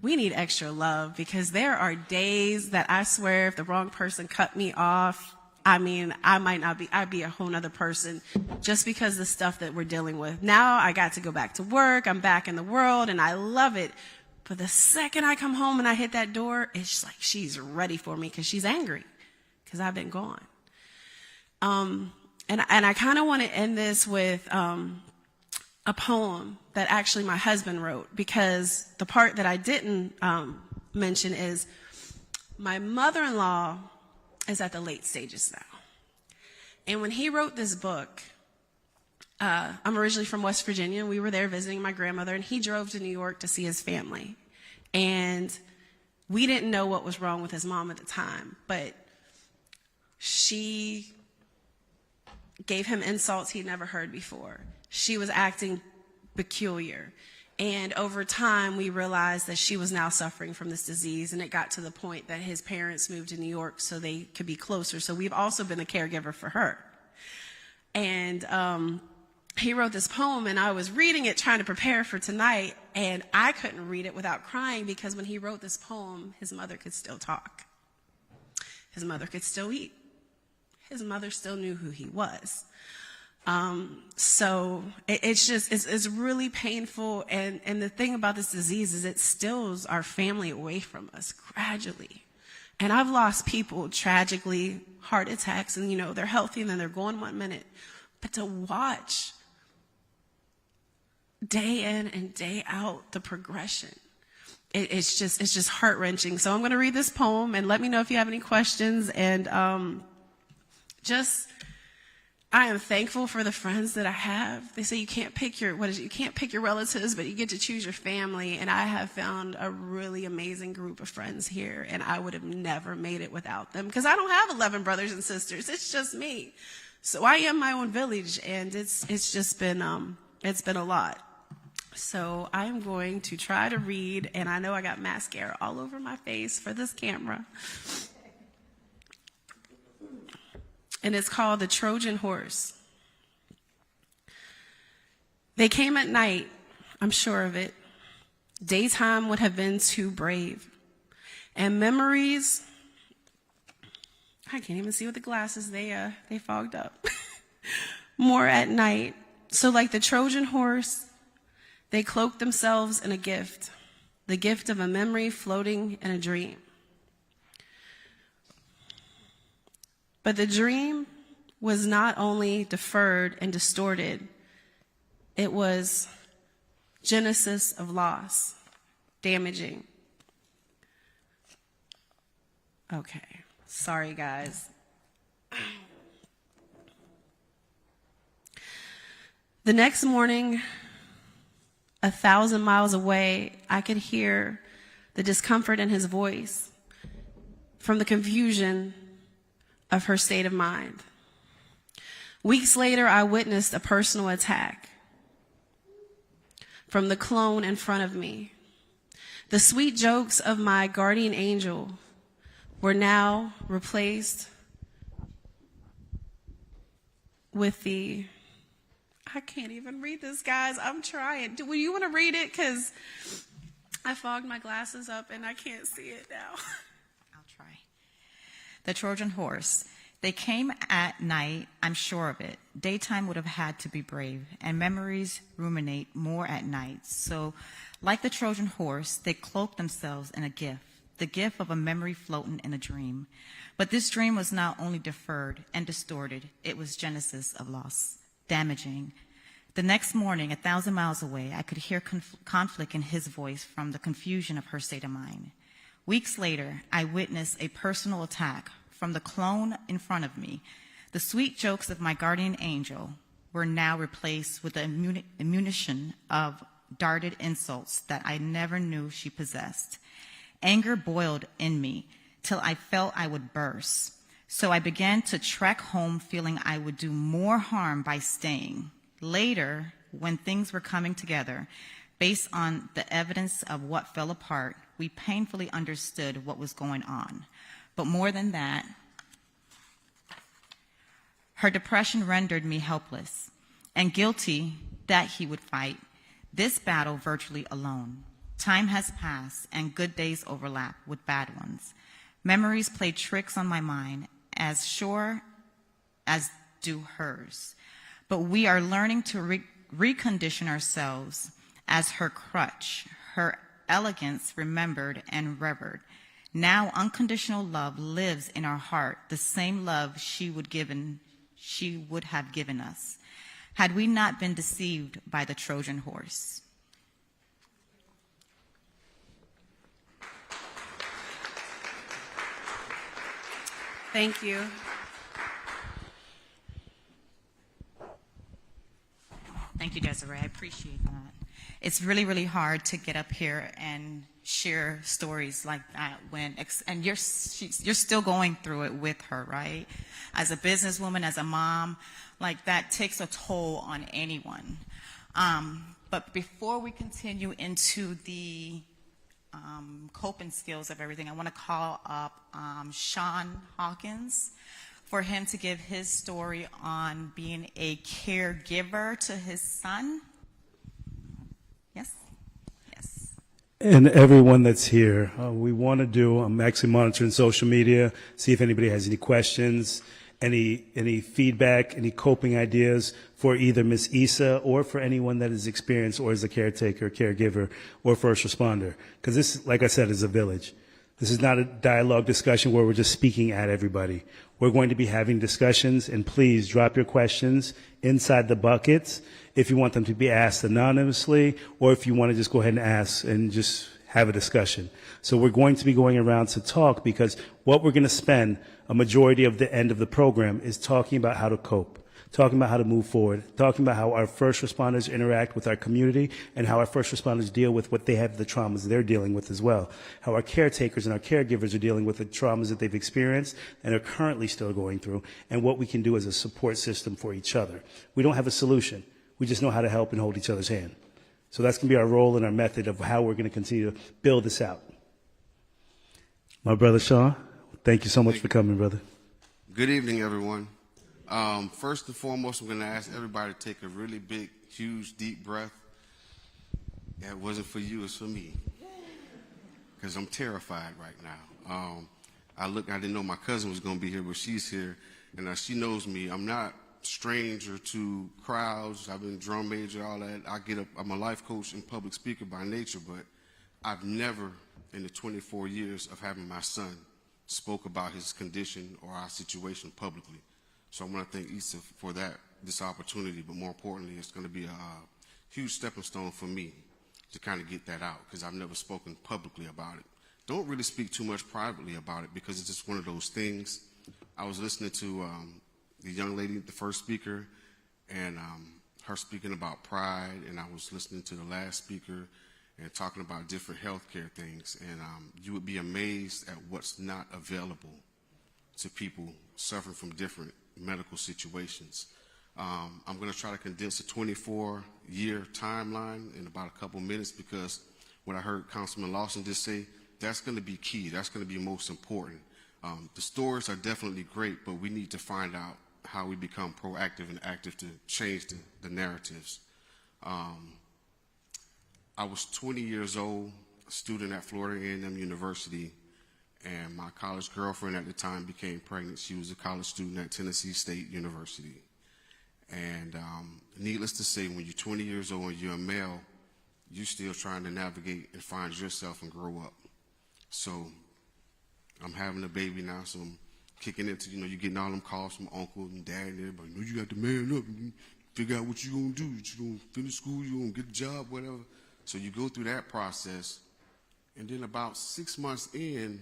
S4: we need extra love, because there are days that I swear if the wrong person cut me off, I mean, I'd be a whole nother person, just because the stuff that we're dealing with. Now I got to go back to work. I'm back in the world and I love it. But the second I come home and I hit that door, it's like she's ready for me, because she's angry because I've been gone. And I kind of want to end this with a poem that actually my husband wrote, because the part that I didn't mention is my mother-in-law is at the late stages now. And when he wrote this book, I'm originally from West Virginia. We were there visiting my grandmother, and he drove to New York to see his family. And we didn't know what was wrong with his mom at the time, but she gave him insults he'd never heard before. She was acting peculiar. And over time, we realized that she was now suffering from this disease, and it got to the point that his parents moved to New York so they could be closer. So we've also been a caregiver for her. And he wrote this poem, and I was reading it trying to prepare for tonight, and I couldn't read it without crying, because when he wrote this poem, his mother could still talk. His mother could still eat. His mother still knew who he was. So it's really painful. And the thing about this disease is it steals our family away from us gradually. And I've lost people tragically, heart attacks, and, you know, they're healthy and then they're gone 1 minute. But to watch day in and day out the progression, it's just heart-wrenching. So I'm going to read this poem, and let me know if you have any questions. And I am thankful for the friends that I have. They say you can't pick your relatives, but you get to choose your family. And I have found a really amazing group of friends here, and I would have never made it without them, because I don't have 11 brothers and sisters. It's just me. So I am my own village, and it's just been it's been a lot. So I am going to try to read, and I know I got mascara all over my face for this camera. And it's called The Trojan Horse. They came at night, I'm sure of it. Daytime would have been too brave. And memories, I can't even see with the glasses, they fogged up. More at night. So like the Trojan horse, they cloaked themselves in a gift. The gift of a memory floating in a dream. But the dream was not only deferred and distorted, it was genesis of loss, damaging. Okay, sorry guys. The next morning, 1,000 miles away, I could hear the discomfort in his voice from the confusion of her state of mind. Weeks later, I witnessed a personal attack from the clone in front of me. The sweet jokes of my guardian angel were now replaced with the, I can't even read this, guys. I'm trying. Do you want to read it? Because I fogged my glasses up and I can't see it now.
S2: I'll try. The Trojan horse. They came at night, I'm sure of it. Daytime would have had to be brave, and memories ruminate more at night. So, like the Trojan horse, they cloak themselves in a gift, the gift of a memory floating in a dream. But this dream was not only deferred and distorted, it was genesis of loss, damaging. The next morning, 1,000 miles away, I could hear conflict in his voice from the confusion of her state of mind. Weeks later, I witnessed a personal attack from the clone in front of me. The sweet jokes of my guardian angel were now replaced with the ammunition of darted insults that I never knew she possessed. Anger boiled in me till I felt I would burst. So I began to trek home feeling I would do more harm by staying. Later, when things were coming together, based on the evidence of what fell apart, we painfully understood what was going on. But more than that, her depression rendered me helpless and guilty that he would fight this battle virtually alone. Time has passed and good days overlap with bad ones. Memories play tricks on my mind as sure as do hers. But we are learning to recondition ourselves as her crutch, her elegance remembered and revered. Now unconditional love lives in our heart, the same love she would have given us, had we not been deceived by the Trojan horse.
S4: Thank you.
S2: Thank you, Desiree. I appreciate that. It's really, really hard to get up here and share stories like that and you're still going through it with her, right? As a businesswoman, as a mom, like that takes a toll on anyone. But before we continue into the coping skills of everything, I want to call up Sean Hawkins for him to give his story on being a caregiver to his son. Yes? Yes.
S1: And everyone that's here, we want to do, I'm actually monitoring social media, see if anybody has any questions, any feedback, any coping ideas for either Miss Issa or for anyone that is experienced or is a caretaker, caregiver, or first responder. Because this, like I said, is a village. This is not a dialogue discussion where we're just speaking at everybody. We're going to be having discussions, and please drop your questions inside the buckets if you want them to be asked anonymously, or if you want to just go ahead and ask and just have a discussion. So we're going to be going around to talk, because what we're going to spend a majority of the end of the program is talking about how to cope, talking about how to move forward, talking about how our first responders interact with our community and how our first responders deal with what they have, the traumas they're dealing with as well, how our caretakers and our caregivers are dealing with the traumas that they've experienced and are currently still going through, and what we can do as a support system for each other. We don't have a solution. We just know how to help and hold each other's hand. So that's going to be our role and our method of how we're going to continue to build this out. My brother Sean, thank you so much for coming, brother.
S5: Good evening, everyone. First and foremost, I'm going to ask everybody to take a really big, huge, deep breath. Yeah, it wasn't for you, it's for me, because I'm terrified right now. I didn't know my cousin was going to be here, but she's here, and she knows me. I'm not stranger to crowds. I've been drum major, all that. I'm a life coach and public speaker by nature, but I've never, in the 24 years of having my son, spoke about his condition or our situation publicly. So I want to thank Issa for this opportunity, but more importantly, it's going to be a huge stepping stone for me to kind of get that out, because I've never spoken publicly about it. Don't really speak too much privately about it, because it's just one of those things. I was listening to the young lady, the first speaker, and her speaking about pride, and I was listening to the last speaker and talking about different healthcare things, and you would be amazed at what's not available to people suffering from different medical situations. I'm going to try to condense a 24-year timeline in about a couple minutes, because what I heard Councilman Lawson just say, that's going to be key. That's going to be most important. The stories are definitely great, but we need to find out how we become proactive and active to change the narratives. I was 20 years old, a student at Florida A&M University, and my college girlfriend at the time became pregnant. She was a college student at Tennessee State University. And needless to say, when you're 20 years old and you're a male, you're still trying to navigate and find yourself and grow up. So I'm having a baby now, so I'm kicking into, you're getting all them calls from uncle and dad and everybody. You got to man up and figure out what you're going to do. You're going to finish school, you're going to get a job, whatever. So you go through that process. And then about 6 months in,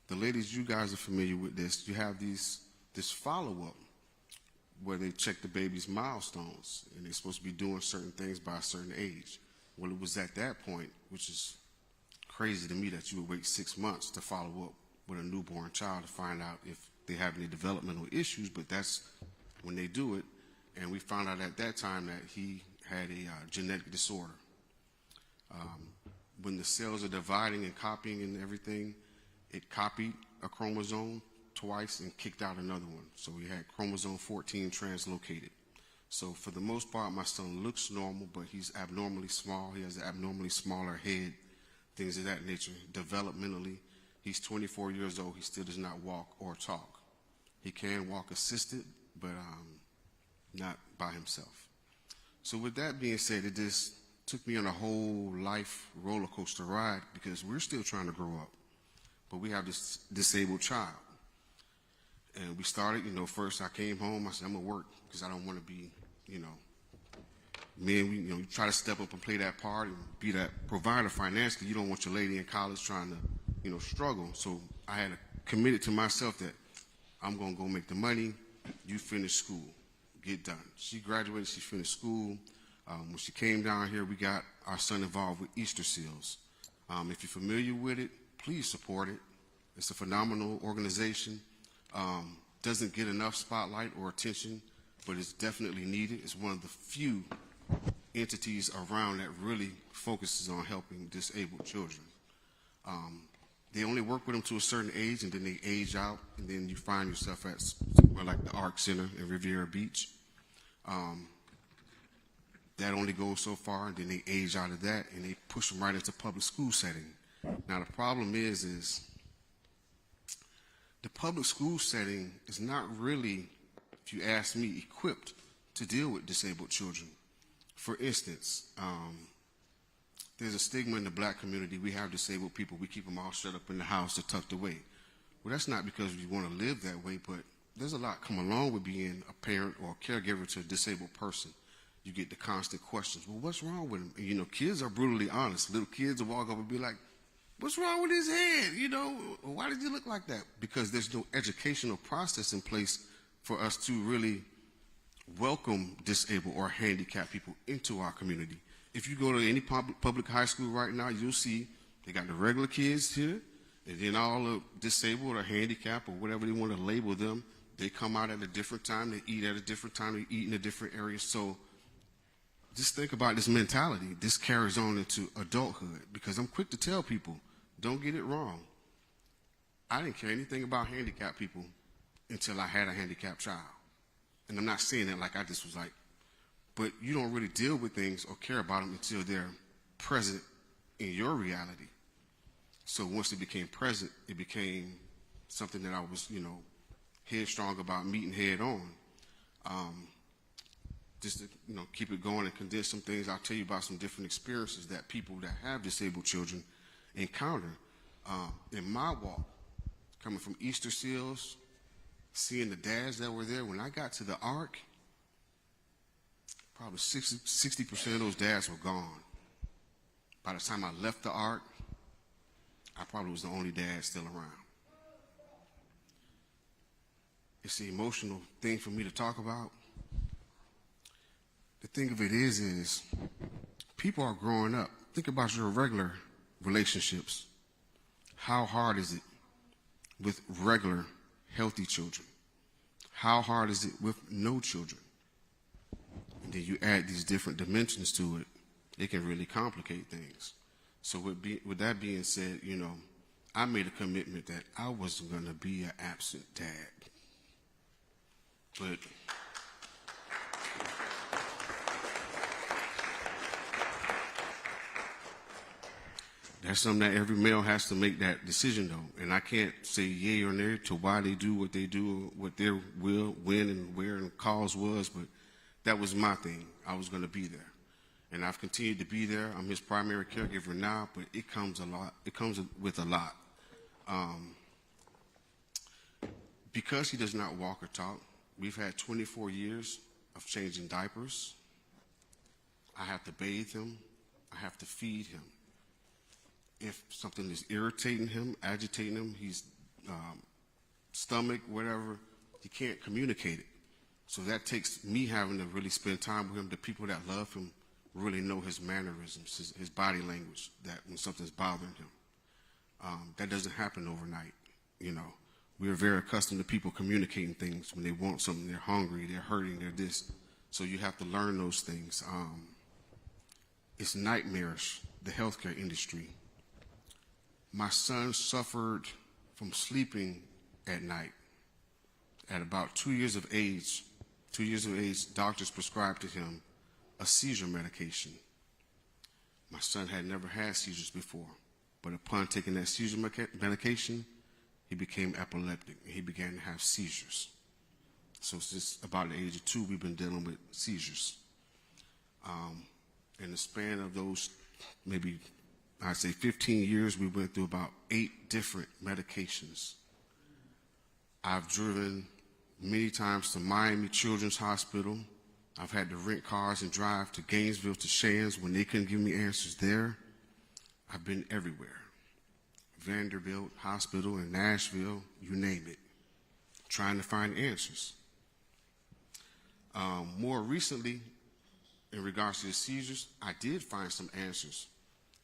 S5: the ladies, you guys are familiar with this, you have this follow-up where they check the baby's milestones, and they're supposed to be doing certain things by a certain age. Well, it was at that point, which is crazy to me that you would wait 6 months to follow up with a newborn child to find out if they have any developmental issues, but that's when they do it. And we found out at that time that he had a genetic disorder. When the cells are dividing and copying and everything, it copied a chromosome twice and kicked out another one. So we had chromosome 14 translocated. So for the most part, my son looks normal, but he's abnormally small. He has an abnormally smaller head, things of that nature. Developmentally, he's 24 years old. He still does not walk or talk. He can walk assisted, but not by himself. So with that being said, it just took me on a whole life roller coaster ride because we're still trying to grow up, but we have this disabled child. And we started, first I came home, I said, I'm gonna work because I don't want to be, men, you try to step up and play that part and be that provider financially. You don't want your lady in college trying to, struggle. So I had committed to myself that I'm gonna go make the money, you finish school, get done. She graduated, she finished school. When she came down here, we got our son involved with Easter Seals. If you're familiar with it, please support it. It's a phenomenal organization. Doesn't get enough spotlight or attention, but it's definitely needed. It's one of the few entities around that really focuses on helping disabled children. They only work with them to a certain age, and then they age out, and then you find yourself at somewhere like the Arc Center in Riviera Beach. That only goes so far, and then they age out of that, and they push them right into public school setting. Now, the problem is the public school setting is not really, if you ask me, equipped to deal with disabled children. For instance, there's a stigma in the black community. We have disabled people. We keep them all shut up in the house or tucked away. Well, that's not because we want to live that way, but there's a lot come along with being a parent or a caregiver to a disabled person. You get the constant questions. Well, what's wrong with him? And, kids are brutally honest. Little kids will walk up and be like, what's wrong with his head? Why did he look like that? Because there's no educational process in place for us to really welcome disabled or handicapped people into our community. If you go to any public high school right now, you'll see they got the regular kids here, and then all the disabled or handicapped or whatever they want to label them, they come out at a different time, they eat at a different time, they eat in a different area. So just think about this mentality. This carries on into adulthood, because I'm quick to tell people, don't get it wrong. I didn't care anything about handicapped people until I had a handicapped child. And I'm not saying that like I just was like, but you don't really deal with things or care about them until they're present in your reality. So once it became present, it became something that I was, headstrong about meeting head on. Just to, keep it going and condense some things, I'll tell you about some different experiences that people that have disabled children encounter. In my walk, coming from Easter Seals, seeing the dads that were there, when I got to the Ark, probably 60% of those dads were gone. By the time I left the Ark, I probably was the only dad still around. It's the emotional thing for me to talk about. The thing of it is people are growing up. Think about your regular relationships. How hard is it with regular, healthy children? How hard is it with no children? And then you add these different dimensions to it, it can really complicate things. So with that being said, I made a commitment that I wasn't going to be an absent dad. But that's something that every male has to make that decision, though. And I can't say yay or nay to why they do, what their will, when, and where, and cause was, but that was my thing. I was going to be there. And I've continued to be there. I'm his primary caregiver now, but it comes a lot. It comes with a lot. Because he does not walk or talk, we've had 24 years of changing diapers. I have to bathe him. I have to feed him. If something is irritating him, agitating him, he's stomach, whatever, he can't communicate it. So that takes me having to really spend time with him. The people that love him really know his mannerisms, his body language, that when something's bothering him. That doesn't happen overnight, you know. We're very accustomed to people communicating things when they want something, they're hungry, they're hurting, they're this. So you have to learn those things. It's nightmarish, the healthcare industry. My son suffered from sleeping at night. At about 2 years of age, doctors prescribed to him a seizure medication. My son had never had seizures before, but upon taking that seizure medication, he became epileptic, and he began to have seizures. So since about the age of 2, we've been dealing with seizures. In the span of those, maybe I'd say 15 years, we went through about 8 different medications. I've driven many times to Miami Children's Hospital. I've had to rent cars and drive to Gainesville, to Shands when they couldn't give me answers there. I've been everywhere. Vanderbilt Hospital in Nashville, you name it, trying to find answers. More recently, in regards to the seizures, I did find some answers.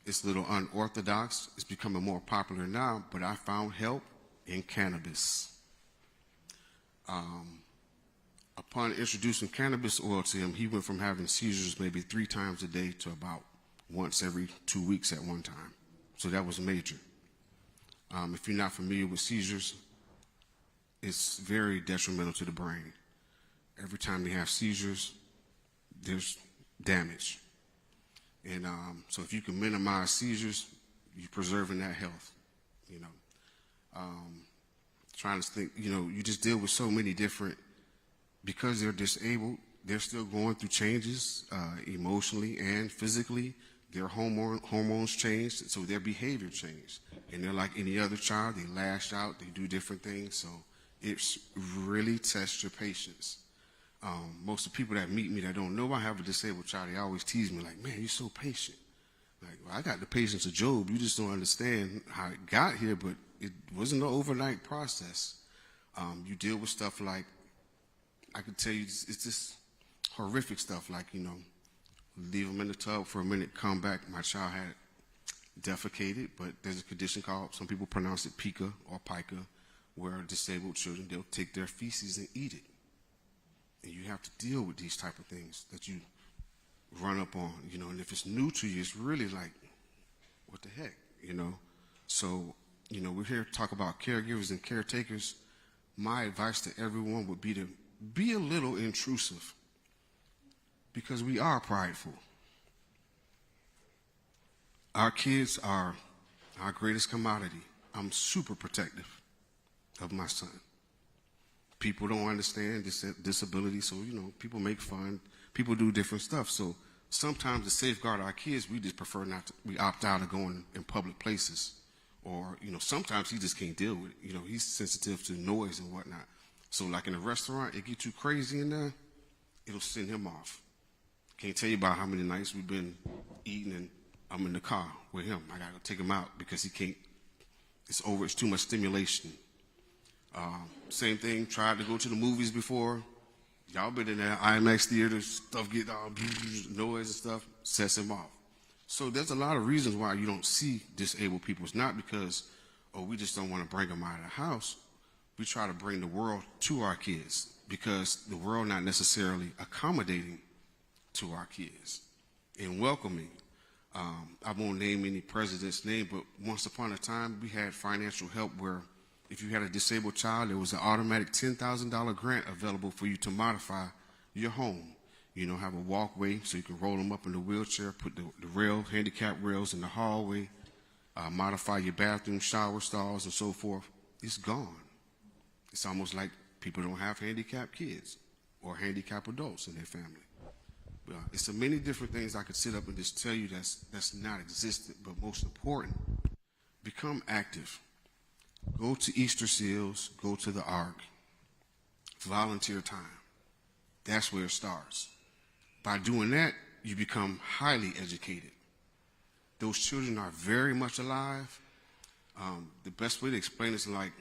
S5: It's a little unorthodox. It's becoming more popular now, but I found help in cannabis. Upon introducing cannabis oil to him, he went from having seizures maybe 3 times a day to about once every 2 weeks at one time. So that was major. If you're not familiar with seizures, it's very detrimental to the brain. Every time they have seizures, there's damage. And so if you can minimize seizures, you're preserving that health, you know. Trying to think, you know, you just deal with so many different, because they're disabled, they're still going through changes emotionally and physically. Their hormones changed, so their behavior changed. And they're like any other child. They lash out, they do different things. So it's really tests your patience. Most of the people that meet me that don't know I have a disabled child, they always tease me like, man, you're so patient. Like, well, I got the patience of Job. You just don't understand how it got here, but it wasn't an overnight process. You deal with stuff like, I could tell you, it's just horrific stuff like, you know, leave them in the tub for a minute, come back. My child had defecated, but there's a condition called, some people pronounce it pica or pica, where disabled children, they'll take their feces and eat it. And you have to deal with these type of things that you run up on, you know, and if it's new to you, it's really like, what the heck, you know? So, you know, we're here to talk about caregivers and caretakers. My advice to everyone would be to be a little intrusive, because we are prideful. Our kids are our greatest commodity. I'm super protective of my son. People don't understand disability, so, you know, people make fun. People do different stuff. So sometimes to safeguard our kids, we just prefer not to. We opt out of going in public places. Or, you know, sometimes he just can't deal with it. You know, he's sensitive to noise and whatnot. So like in a restaurant, it get too crazy in there, it'll send him off. Can't tell you about how many nights we've been eating and I'm in the car with him. I gotta take him out because he can't, it's too much stimulation. Same thing, tried to go to the movies before. Y'all been in that IMAX theater, stuff get all noise and stuff, sets him off. So there's a lot of reasons why you don't see disabled people. It's not because, oh, we just don't want to bring them out of the house. We try to bring the world to our kids because the world not necessarily accommodating to our kids and welcoming. I won't name any president's name, but once upon a time we had financial help where If you had a disabled child, there was an automatic $10,000 grant available for you to modify your home. You know, have a walkway so you can roll them up in the wheelchair, put the handicap rails in the hallway, modify your bathroom, shower stalls, and so forth. It's gone. It's almost like people don't have handicapped kids or handicapped adults in their family. It's so many different things I could sit up and just tell you that's not existent, but most important, become active. Go to Easter Seals, go to the Ark, volunteer time. That's where it starts. By doing that, you become highly educated. Those children are very much alive. The best way to explain it is like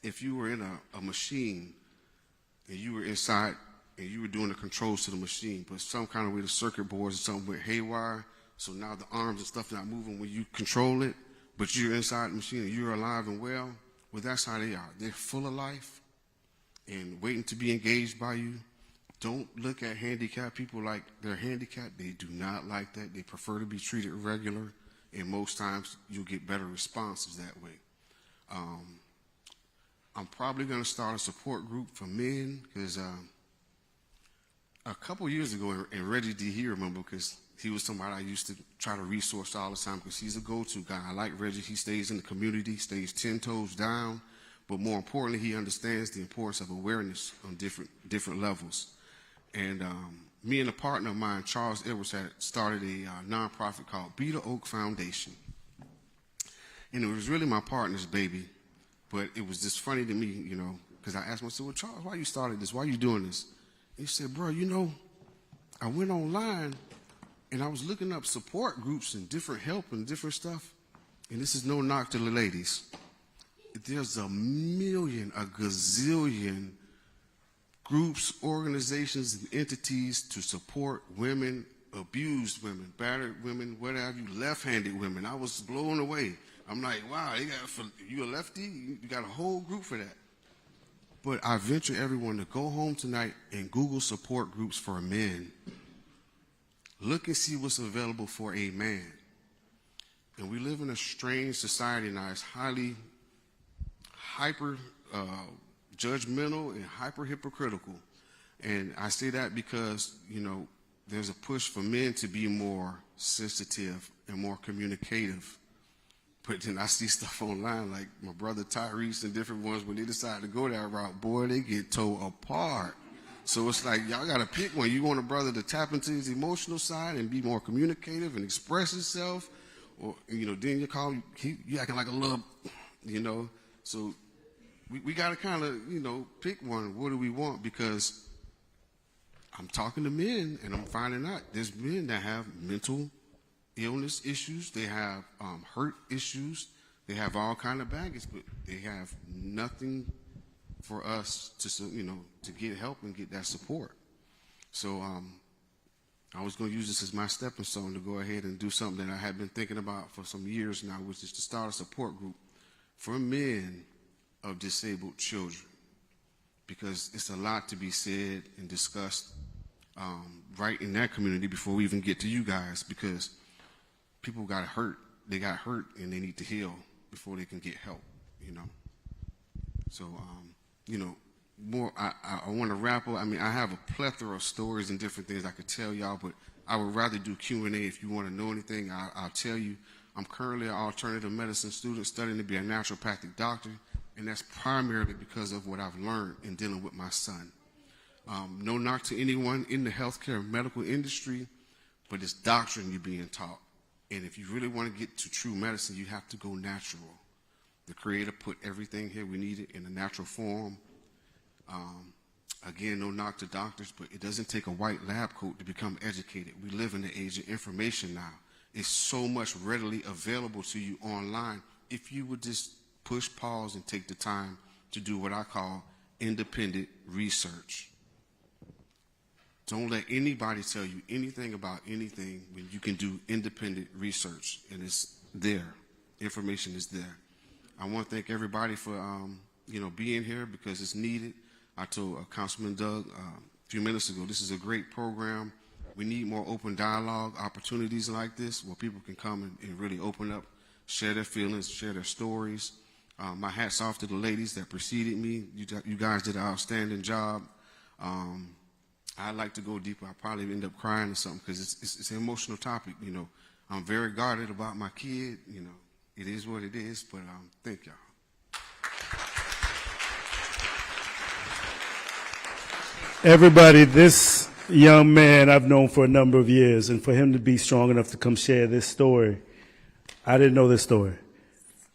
S5: if you were in a machine and you were inside and you were doing the controls to the machine, but some kind of way the circuit boards or something went haywire, so now the arms and stuff not moving when you control it, but you're inside the machine and you're alive and well, that's how they are. They're full of life and waiting to be engaged by you. Don't look at handicapped people like they're handicapped. They do not like that. They prefer to be treated regular, and most times you'll get better responses that way. I'm probably going to start a support group for men because a couple years ago, and Reggie D, he remember because he was somebody I used to try to resource all the time because he's a go-to guy. I like Reggie. He stays in the community, stays 10 toes down, but more importantly, he understands the importance of awareness on different levels. And me and a partner of mine, Charles Edwards, had started a nonprofit called Be the Oak Foundation. And it was really my partner's baby, but it was just funny to me, you know, because I asked him, I said, well, Charles, why you started this? Why you doing this? And he said, bro, you know, I went online and I was looking up support groups and different help and different stuff. And this is no knock to the ladies. There's a gazillion groups, organizations, and entities to support women, abused women, battered women, what have you, left-handed women. I was blown away. I'm like, wow, you a lefty? You got a whole group for that. But I venture everyone to go home tonight and Google support groups for men. Look and see what's available for a man. And we live in a strange society now. It's highly hyper judgmental and hyper hypocritical. And I say that because, you know, there's a push for men to be more sensitive and more communicative. But then I see stuff online like my brother Tyrese and different ones, when they decide to go that route, boy, they get tore apart. So it's like, y'all got to pick one. You want a brother to tap into his emotional side and be more communicative and express himself, or, you know, then you call, you acting like a little, you know. So we got to kind of, you know, pick one. What do we want? Because I'm talking to men and I'm finding out there's men that have mental illness issues. They have hurt issues. They have all kind of baggage, but they have nothing for us to, you know, to get help and get that support. So I was going to use this as my stepping stone to go ahead and do something that I had been thinking about for some years now, which is to start a support group for men of disabled children, because it's a lot to be said and discussed right in that community before we even get to you guys, because people got hurt. They got hurt and they need to heal before they can get help, you know. So, you know, more. I want to wrap up. I mean, I have a plethora of stories and different things I could tell y'all, but I would rather do Q&A. If you want to know anything, I'll tell you. I'm currently an alternative medicine student studying to be a naturopathic doctor, and that's primarily because of what I've learned in dealing with my son. No knock to anyone in the healthcare and medical industry, but it's doctrine you're being taught. And if you really want to get to true medicine, you have to go natural. The Creator put everything here. We need it in a natural form. Again, no knock to doctors, but it doesn't take a white lab coat to become educated. We live in the age of information now. It's so much readily available to you online if you would just push pause and take the time to do what I call independent research. Don't let anybody tell you anything about anything when you can do independent research, and it's there. Information is there. I want to thank everybody for you know, being here because it's needed. I told Councilman Doug a few minutes ago, this is a great program. We need more open dialogue opportunities like this where people can come and really open up, share their feelings, share their stories. My hat's off to the ladies that preceded me. You guys did an outstanding job. I'd like to go deeper. I'll probably end up crying or something because it's an emotional topic. You know, I'm very guarded about my kid. You know, it is what it is. But thank y'all.
S1: Everybody, this young man I've known for a number of years, and for him to be strong enough to come share this story, I didn't know this story.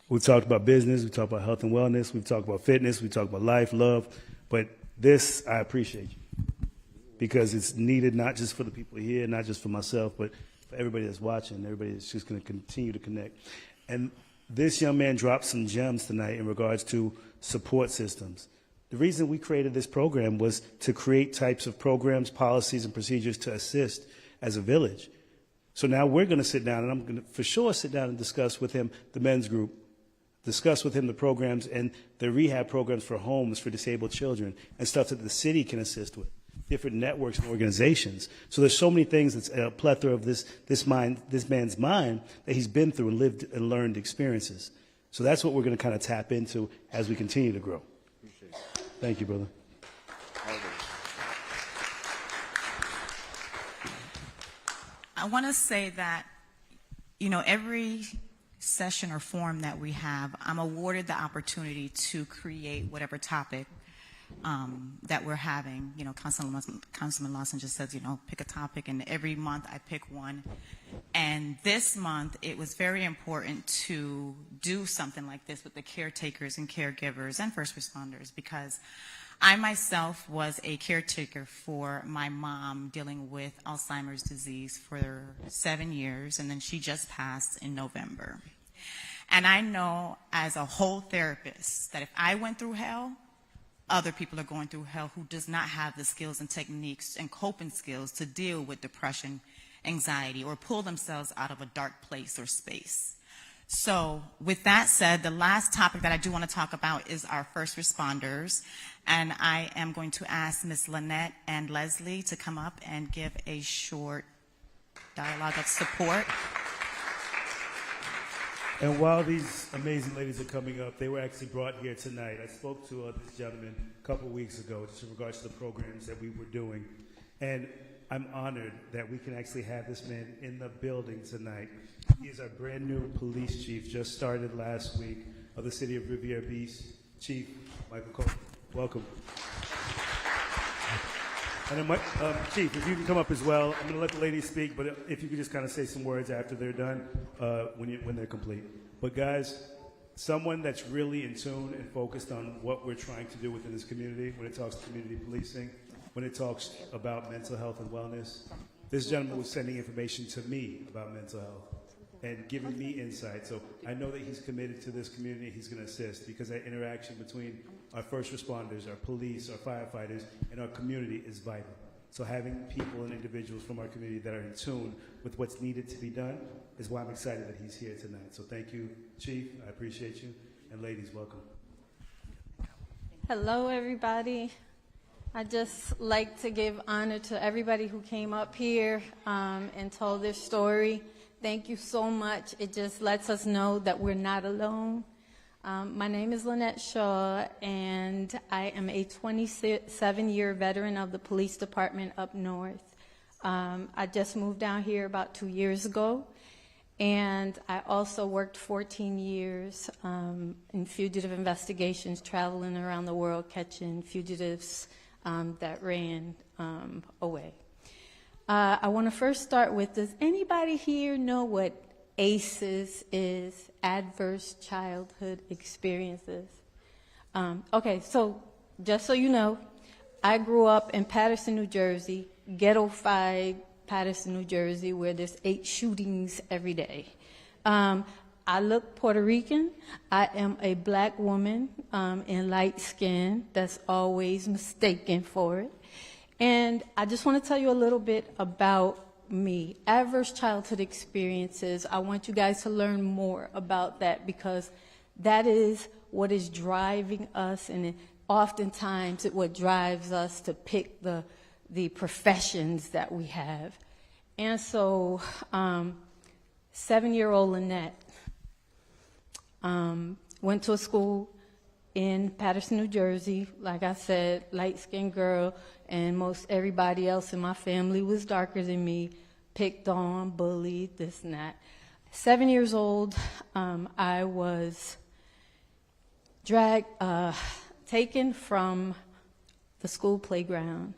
S1: We talked about business, we talked about health and wellness, we talked about fitness, we talked about life, love, but this, I appreciate you, because it's needed not just for the people here, not just for myself, but for everybody that's watching, everybody that's just going to continue to connect. And this young man dropped some gems tonight in regards to support systems. The reason we created this program was to create types of programs, policies, and procedures to assist as a village. So now we're going to sit down, and I'm going to for sure sit down and discuss with him the men's group, discuss with him the programs and the rehab programs for homes for disabled children and stuff that the city can assist with, different networks and organizations. So there's so many things that's a plethora of this man's mind that he's been through and lived and learned experiences. So that's what we're going to kind of tap into as we continue to grow. Thank you, brother.
S2: I want to say that, you know, every session or forum that we have, I'm awarded the opportunity to create whatever topic that we're having. You know, Councilman Lawson just says, you know, pick a topic, and every month I pick one. And this month, it was very important to do something like this with the caretakers and caregivers and first responders, because I myself was a caretaker for my mom dealing with Alzheimer's disease for 7 years, and then she just passed in November. And I know as a whole therapist that if I went through hell, other people are going through hell who does not have the skills and techniques and coping skills to deal with depression, anxiety, or pull themselves out of a dark place or space. So with that said, the last topic that I do want to talk about is our first responders. And I am going to ask Ms. Lynette and Leslie to come up and give a short dialogue of support.
S1: And while these amazing ladies are coming up, they were actually brought here tonight. I spoke to this gentleman a couple of weeks ago just in regards to the programs that we were doing. And I'm honored that we can actually have this man in the building tonight. He is our brand new police chief, just started last week, of the city of Riviera Beach. Chief Michael Cole, welcome. And then, Chief, if you can come up as well. I'm going to let the ladies speak, but if you could just kind of say some words after they're done, when they're complete. But guys, someone that's really in tune and focused on what we're trying to do within this community when it talks to community policing, when it talks about mental health and wellness. This gentleman was sending information to me about mental health and giving me insight. So I know that he's committed to this community. He's going to assist, because that interaction between our first responders, our police, our firefighters, and our community is vital. So having people and individuals from our community that are in tune with what's needed to be done is why I'm excited that he's here tonight. So thank you, Chief. I appreciate you. And ladies, welcome.
S6: Hello, everybody. I'd just like to give honor to everybody who came up here and told their story. Thank you so much. It just lets us know that we're not alone. My name is Lynette Shaw, and I am a 27-year veteran of the police department up north. I just moved down here about 2 years ago, and I also worked 14 years in fugitive investigations, traveling around the world catching fugitives that ran away. I want to first start with, does anybody here know what ACEs is, Adverse Childhood Experiences? Okay, so just so you know, I grew up in Paterson, New Jersey, ghetto-fied Paterson, New Jersey, where there's 8 shootings every day. I look Puerto Rican. I am a black woman in light skin that's always mistaken for it. And I just want to tell you a little bit about me. Adverse childhood experiences, I want you guys to learn more about that, because that is what is driving us, and oftentimes what drives us to pick the professions that we have. And so 7-year-old Lynette Went to a school in Paterson, New Jersey. Like I said, light-skinned girl, and most everybody else in my family was darker than me, picked on, bullied, this and that. 7 years old, I was taken from the school playground,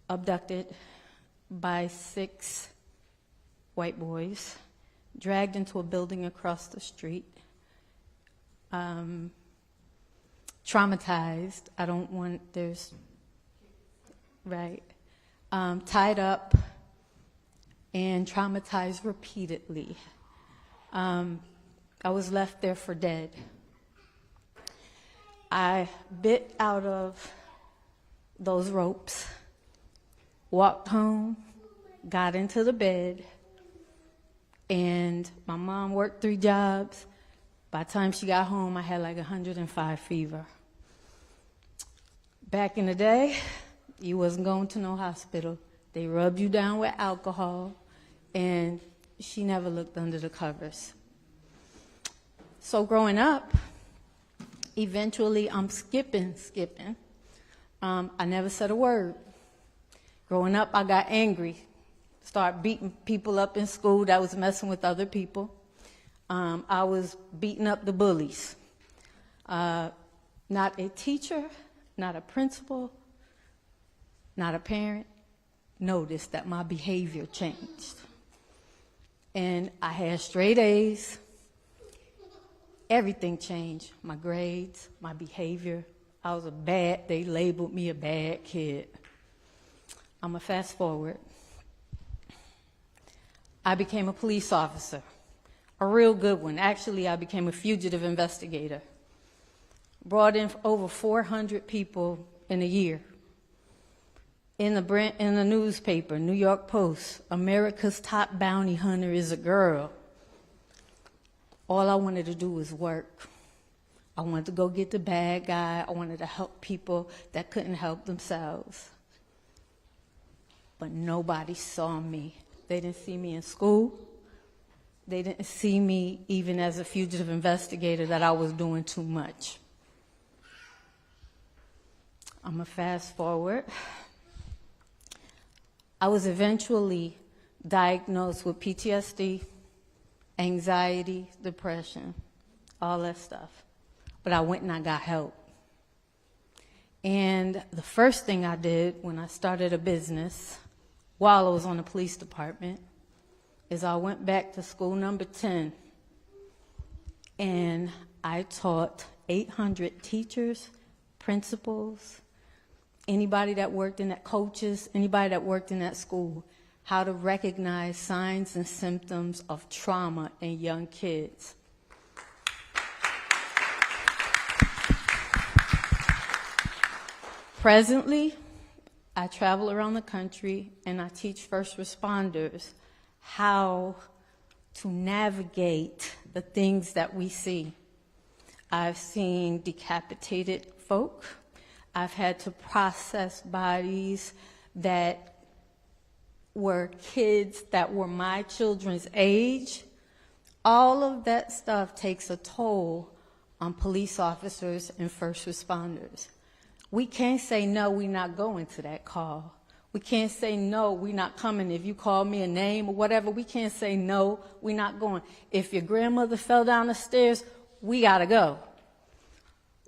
S6: abducted by 6 white boys, dragged into a building across the street, traumatized. I don't want, tied up and traumatized repeatedly. I was left there for dead. I bit out of those ropes, walked home, got into the bed, and my mom worked 3 jobs. By the time she got home, I had like 105 fever. Back in the day, you wasn't going to no hospital. They rubbed you down with alcohol, and she never looked under the covers. So growing up, eventually I'm skipping. I never said a word. Growing up, I got angry. Started beating people up in school that was messing with other people. I was beating up the bullies. Not a teacher, not a principal, not a parent noticed that my behavior changed. And I had straight A's. Everything changed. My grades, my behavior. They labeled me a bad kid. I'm going to fast forward. I became a police officer, a real good one. Actually, I became a fugitive investigator. Brought in over 400 people in a year. In the newspaper, New York Post, America's top bounty hunter is a girl. All I wanted to do was work. I wanted to go get the bad guy. I wanted to help people that couldn't help themselves. But nobody saw me. They didn't see me in school. They didn't see me even as a fugitive investigator that I was doing too much. I'm going to fast forward. I was eventually diagnosed with PTSD, anxiety, depression, all that stuff. But I went and I got help. And the first thing I did when I started a business while I was on the police department is I went back to school number 10 and I taught 800 teachers, principals, anybody that worked in that, coaches, anybody that worked in that school, how to recognize signs and symptoms of trauma in young kids. Presently, I travel around the country and I teach first responders how to navigate the things that we see. I've seen decapitated folk. I've had to process bodies that were kids that were my children's age. All of that stuff takes a toll on police officers and first responders. We can't say, no, we're not going to that call. We can't say, no, we're not coming. If you call me a name or whatever, we can't say, no, we're not going. If your grandmother fell down the stairs, we got to go.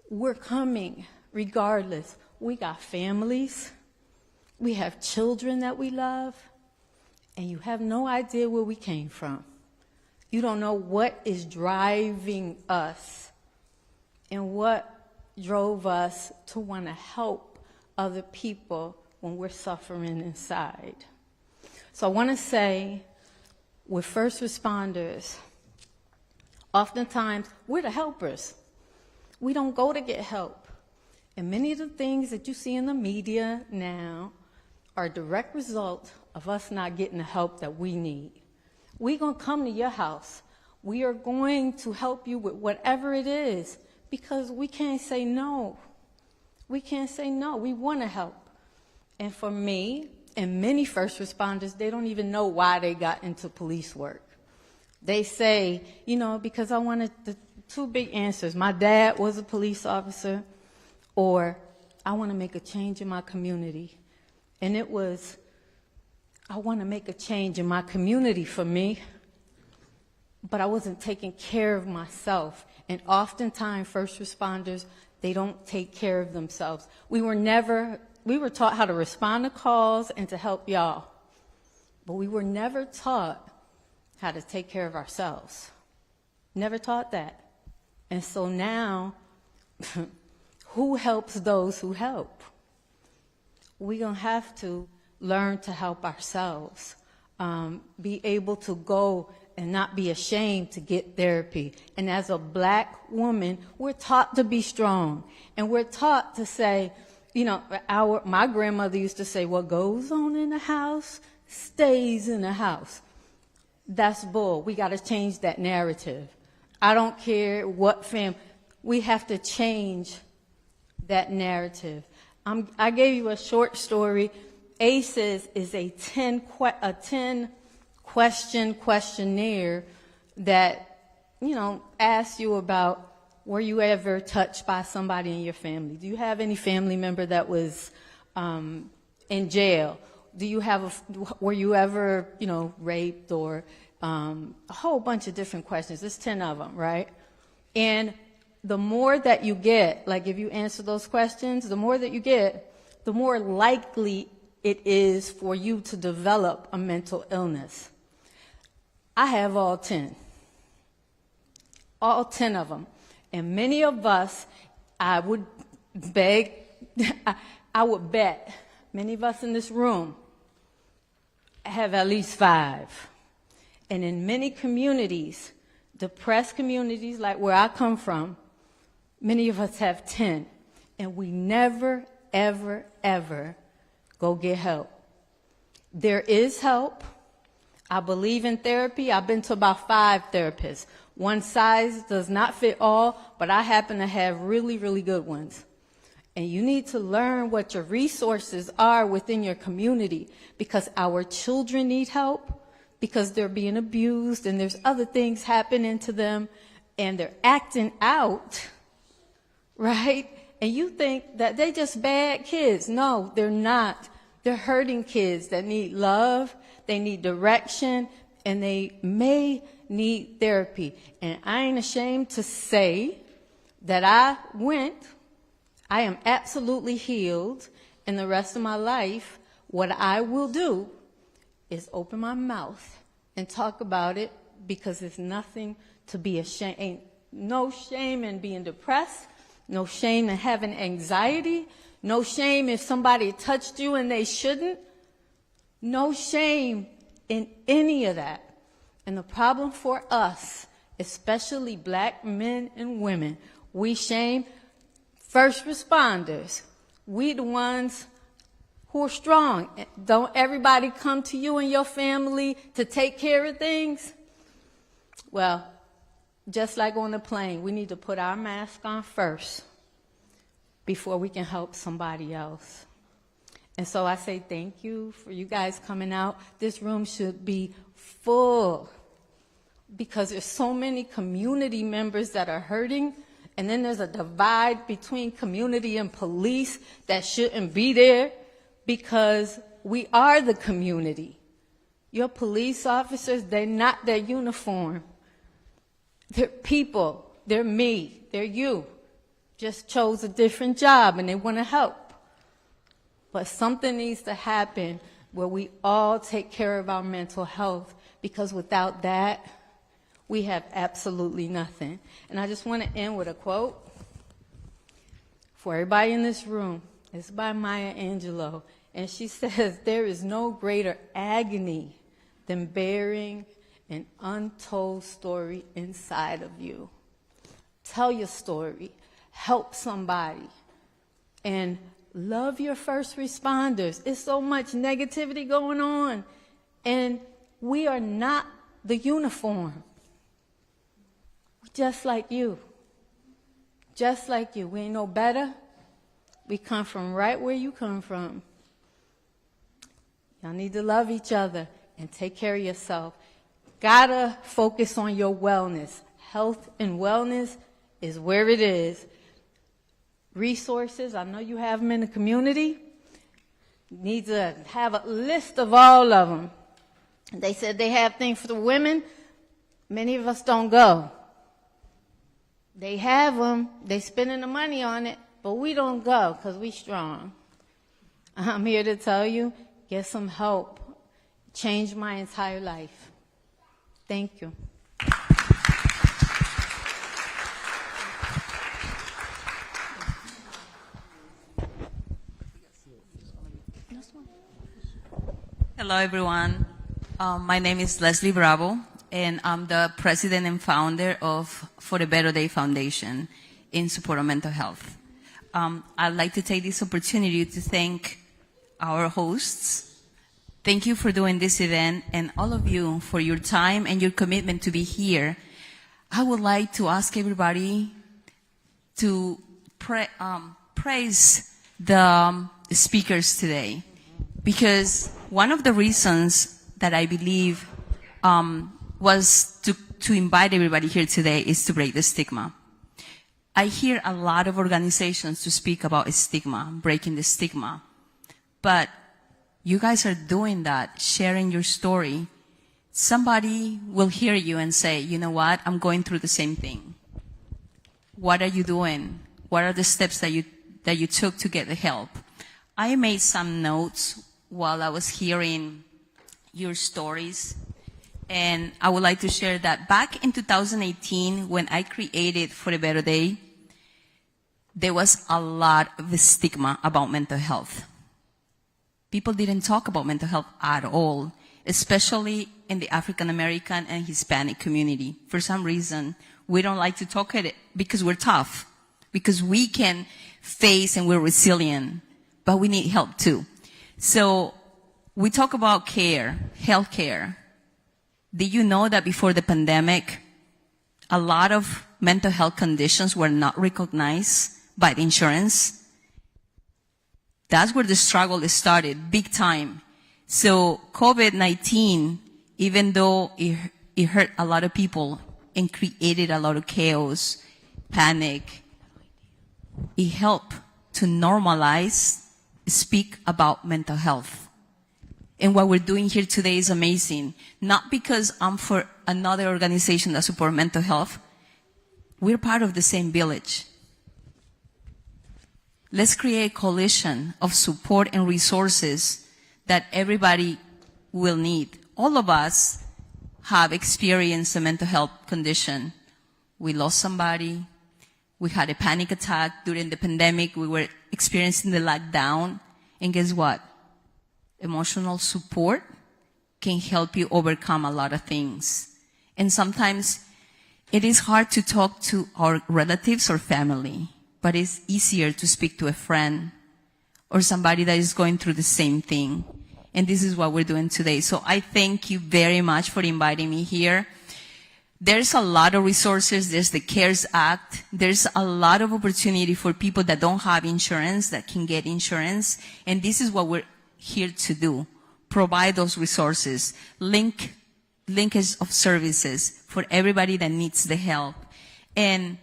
S6: We're coming regardless. We got families. We have children that we love. And you have no idea where we came from. You don't know what is driving us and what drove us to want to help other people when we're suffering inside. So I want to say, with first responders, oftentimes we're the helpers. We don't go to get help. And many of the things that you see in the media now are a direct result of us not getting the help that we need. We're going to come to your house. We are going to help you with whatever it is, because we can't say no. We can't say no. We want to help. And for me, and many first responders, they don't even know why they got into police work. They say, because I wanted the two big answers. My dad was a police officer, or I want to make a change in my community. And it was, I want to make a change in my community for me, but I wasn't taking care of myself. And oftentimes, first responders, they don't take care of themselves. We were taught how to respond to calls and to help y'all, but we were never taught how to take care of ourselves. Never taught that. And so now, who helps those who help? We're going to have to learn to help ourselves, be able to go and not be ashamed to get therapy. And as a black woman, we're taught to be strong. And we're taught to say, my grandmother used to say, what goes on in the house stays in the house. That's bull. We got to change that narrative. I don't care what we have to change that narrative. I gave you a short story. ACEs is a 10 question questionnaire that, asks you about, were you ever touched by somebody in your family? Do you have any family member that was in jail? Were you ever, raped, or a whole bunch of different questions. There's 10 of them, right? And the more that you get, like if you answer those questions, the more that you get, the more likely it is for you to develop a mental illness. I have all 10 of them. And many of us, I would bet, many of us in this room have at least 5. And in many communities, depressed communities like where I come from, many of us have 10. And we never, ever, ever go get help. There is help. I believe in therapy. I've been to about 5 therapists. One size does not fit all, but I happen to have really, really good ones. And you need to learn what your resources are within your community, because our children need help, because they're being abused and there's other things happening to them and they're acting out, right? And you think that they're just bad kids. No, they're not. They're hurting kids that need love, they need direction, and they may need therapy. And I ain't ashamed to say that I am absolutely healed, and the rest of my life, what I will do is open my mouth and talk about it, because there's nothing to be ashamed. Ain't no shame in being depressed, no shame in having anxiety, no shame if somebody touched you and they shouldn't, no shame in any of that. And the problem for us, especially black men and women, we shame first responders. We the ones who are strong. Don't everybody come to you and your family to take care of things? Well, just like on the plane, we need to put our mask on first before we can help somebody else. And so I say thank you for you guys coming out. This room should be full, because there's so many community members that are hurting, and then there's a divide between community and police that shouldn't be there, because we are the community. Your police officers, they're not their uniform. They're people. They're me. They're you. Just chose a different job and they want to help. But something needs to happen where we all take care of our mental health, because without that, we have absolutely nothing. And I just want to end with a quote for everybody in this room. It's by Maya Angelou. And she says, "There is no greater agony than bearing an untold story inside of you." Tell your story. Help somebody. And love your first responders. It's so much negativity going on. And we are not the uniform. Just like you. Just like you. We ain't no better. We come from right where you come from. Y'all need to love each other and take care of yourself. gotta focus on your wellness. Health and wellness is where it is. Resources, I know you have them in the community. Need to have a list of all of them. They said they have things for the women. Many of us don't go. They have them. They spending the money on it, but we don't go because we strong. I'm here to tell you, get some help. Changed my entire life. Thank you.
S7: Hello, everyone. My name is Leslie Bravo, and I'm the president and founder of For a Better Day Foundation in support of mental health. I'd like to take this opportunity to thank our hosts. Thank you for doing this event, and all of you for your time and your commitment to be here. I would like to ask everybody to praise the speakers today, because one of the reasons that I believe was to invite everybody here today is to break the stigma. I hear a lot of organizations to speak about stigma, breaking the stigma. But you guys are doing that, sharing your story. Somebody will hear you and say, you know what, I'm going through the same thing. What are you doing? What are the steps that you took to get the help? I made some notes while I was hearing your stories, and I would like to share that back in 2018, when I created For a Better Day, there was a lot of stigma about mental health. People didn't talk about mental health at all, especially in the African American and Hispanic community. For some reason, we don't like to talk at it because we're tough, because we can face and we're resilient, but we need help too. So we talk about care, health care. Did you know that before the pandemic, a lot of mental health conditions were not recognized by the insurance? That's where the struggle started, big time. So COVID-19, even though it hurt a lot of people and created a lot of chaos, panic, it helped to normalize, speak about mental health. And what we're doing here today is amazing. Not because I'm for another organization that supports mental health. We're part of the same village. Let's create a coalition of support and resources that everybody will need. All of us have experienced a mental health condition. We lost somebody. We had a panic attack during the pandemic. We were experiencing the lockdown. And guess what? Emotional support can help you overcome a lot of things. And sometimes it is hard to talk to our relatives or family, but it's easier to speak to a friend or somebody that is going through the same thing. And this is what we're doing today. So I thank you very much for inviting me here. There's a lot of resources. There's the CARES Act. There's a lot of opportunity for people that don't have insurance that can get insurance. And this is what we're here to do. Provide those resources. Linkage of services for everybody that needs the help. And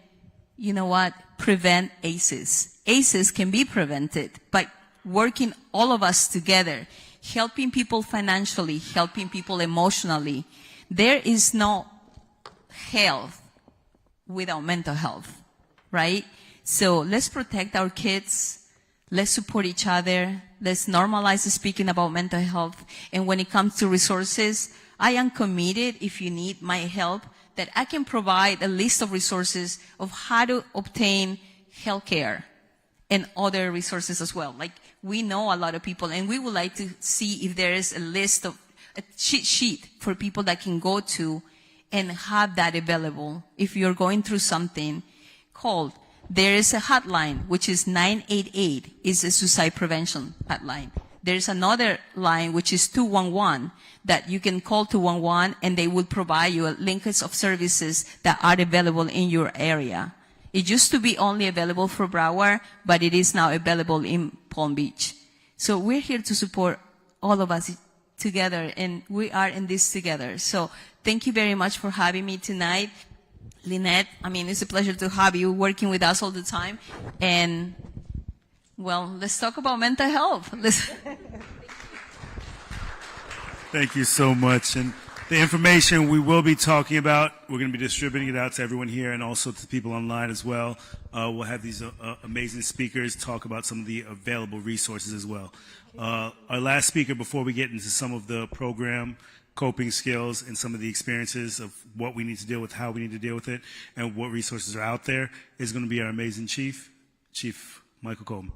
S7: you know what? Prevent ACEs. ACEs can be prevented by working all of us together, helping people financially, helping people emotionally. There is no health without mental health, right? So let's protect our kids. Let's support each other. Let's normalize speaking about mental health. And when it comes to resources, I am committed, if you need my help, that I can provide a list of resources of how to obtain health care and other resources as well. Like, we know a lot of people, and we would like to see if there is a list of a cheat sheet for people that can go to and have that available. If you're going through something, call. There is a hotline, which is 988, is a suicide prevention hotline. There's another line, which is 211, that you can call 211, and they will provide you a linkage of services that are available in your area. It used to be only available for Broward, but it is now available in Palm Beach. So we're here to support all of us together, and we are in this together. So thank you very much for having me tonight. Lynette, I mean, it's a pleasure to have you working with us all the time. And, well, let's talk about mental health.
S1: Thank you so much. And the information we will be talking about, we're going to be distributing it out to everyone here and also to people online as well. We'll have these amazing speakers talk about some of the available resources as well. Our last speaker, before we get into some of the program coping skills and some of the experiences of what we need to deal with, how we need to deal with it, and what resources are out there, is going to be our amazing Chief Michael Coleman.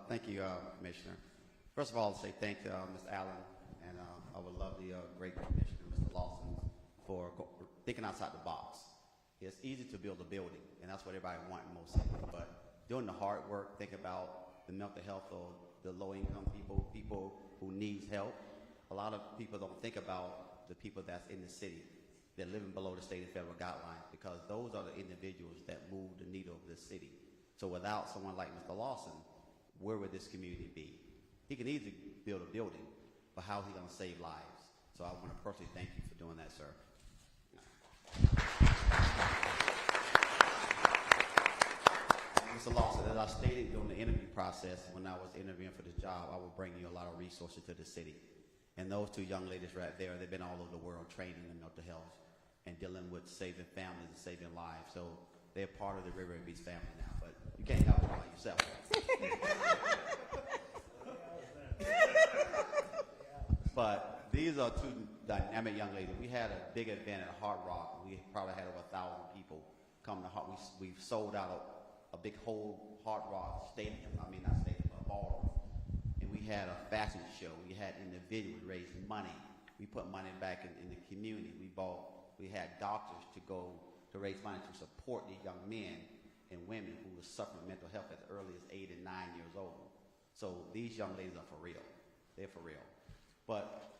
S8: Thank you, Commissioner. First of all, I'll say thank you, Mr. Allen, and I would love the great Commissioner, Mr. Lawson, for thinking outside the box. It's easy to build a building, and that's what everybody wants most of it, but doing the hard work, think about the mental health of the low-income people who needs help. A lot of people don't think about the people that's in the city. They're living below the state and federal guidelines because those are the individuals that move the needle of this city. So without someone like Mr. Lawson, where would this community be? He can easily build a building, but how is he going to save lives? So I want to personally thank you for doing that, sir. Mr. Lawson, as I stated during the interview process, when I was interviewing for this job, I will bring you a lot of resources to the city. And those two young ladies right there, they've been all over the world training in mental health and dealing with saving families and saving lives. So they're part of the Riviera Beach family now, but you can't help it by yourself. But these are two dynamic young ladies. We had a big event at Hard Rock. We probably had over 1,000 people come to Hard Rock. We've sold out a big whole Hard Rock stadium. I mean, not stadium, but ballroom. And we had a fashion show. We had individuals raise money. We put money back in the community. We had doctors to raise money to support these young men and women who were suffering mental health as early as 8 and 9 years old. So these young ladies are for real. They're for real. But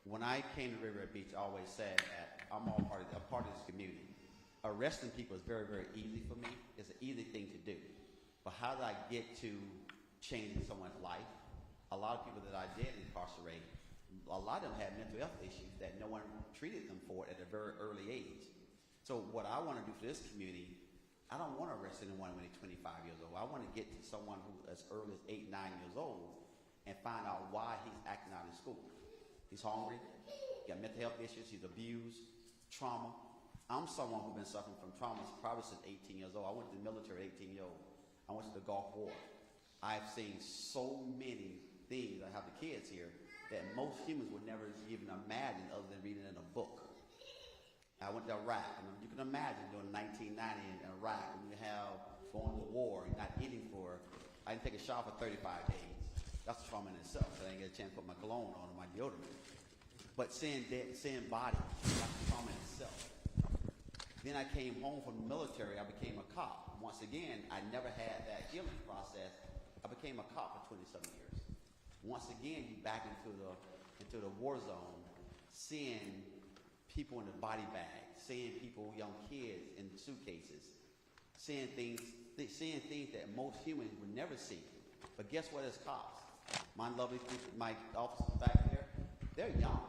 S8: when I came to Riviera Beach, I always said that I'm a part of this community. Arresting people is very, very easy for me. It's an easy thing to do. But how did I get to changing someone's life? A lot of people that I did incarcerate, a lot of them had mental health issues that no one treated them for at a very early age. So what I want to do for this community, I don't want to arrest anyone when they're 25 years old. I want to get to someone who as early as 8, 9 years old and find out why he's acting out in school. He's hungry, got mental health issues, he's abused, trauma. I'm someone who's been suffering from trauma probably since 18 years old. I went to the military at 18 years old. I went to the Gulf War. I've seen so many things, I have the kids here, that most humans would never even imagine other than reading in a book. I went to Iraq, and you can imagine during 1990 in Iraq, when you have going to war, and not eating I didn't take a shower for 35 days. That's a trauma in itself. I didn't get a chance to put my cologne on or my deodorant. But seeing bodies, that's a trauma in itself. Then I came home from the military. I became a cop. Once again, I never had that healing process. I became a cop for 27 years. Once again, you back into the war zone, seeing people in the body bags, seeing people, young kids in suitcases, seeing things that most humans would never see. But guess what? As cops, my officers back there, they're young.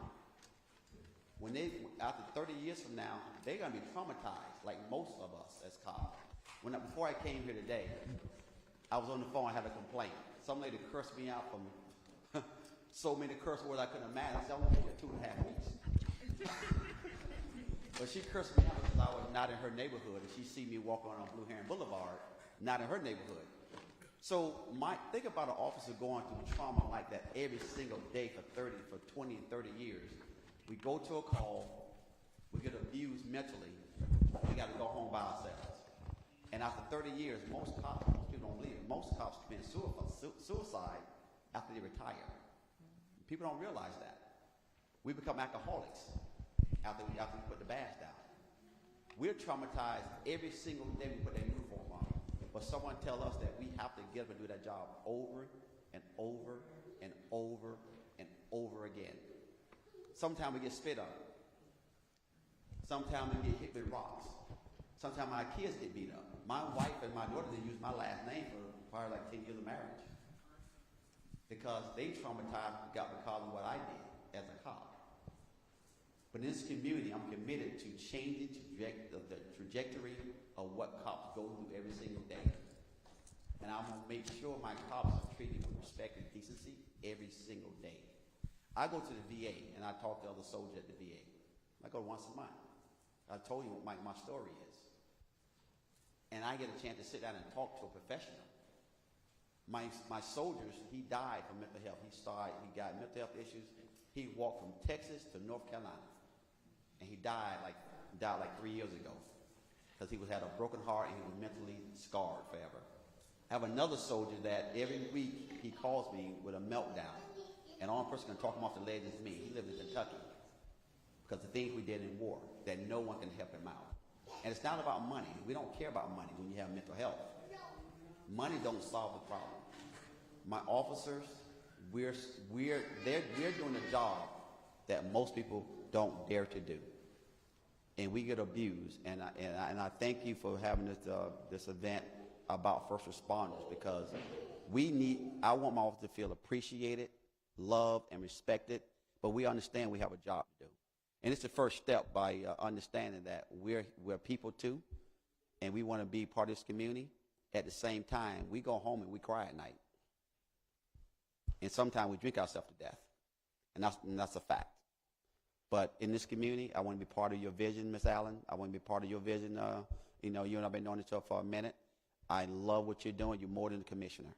S8: When after 30 years from now, they're gonna be traumatized, like most of us as cops. Before I came here today, I was on the phone. I had a complaint. Some lady cursed me out from so many curse words I couldn't imagine. I said, I only been here 2.5 weeks. But she cursed me out because I was not in her neighborhood, and she see me walking on Blue Heron Boulevard, not in her neighborhood. So think about an officer going through trauma like that every single day for 20 and 30 years. We go to a call, we get abused mentally, we got to go home by ourselves. And after 30 years, most people don't believe it, most cops commit suicide after they retire. People don't realize that. We become alcoholics after we put the badge down. We're traumatized every single day we put that uniform on. But someone tell us that we have to get up and do that job over and over and over and over again. Sometimes we get spit on. Sometimes we get hit with rocks. Sometimes our kids get beat up. My wife and my daughter didn't use my last name for probably like 10 years of marriage. Because they traumatized because of what I did as a cop. But in this community, I'm committed to changing the trajectory of what cops go through every single day. And I'm going to make sure my cops are treated with respect and decency every single day. I go to the VA, and I talk to other soldiers at the VA. I go once a month. I told you what my story is. And I get a chance to sit down and talk to a professional. My soldiers, he died from mental health. He got mental health issues. He walked from Texas to North Carolina. And he died like 3 years ago because he had a broken heart and he was mentally scarred forever. I have another soldier that every week he calls me with a meltdown, and the only person can talk him off the ledge is me. He lives in Kentucky because the things we did in war, that no one can help him out. And it's not about money. We don't care about money when you have mental health. Money don't solve the problem. My officers, we're doing a job that most people don't dare to do. And we get abused, and I thank you for having this event about first responders, because I want my office to feel appreciated, loved, and respected, but we understand we have a job to do. And it's the first step by understanding that we're people too, and we want to be part of this community. At the same time, we go home and we cry at night. And sometimes we drink ourselves to death, and that's a fact. But in this community, I want to be part of your vision, Ms. Allen. I want to be part of your vision. You and I have been knowing each other for a minute. I love what you're doing. You're more than a commissioner.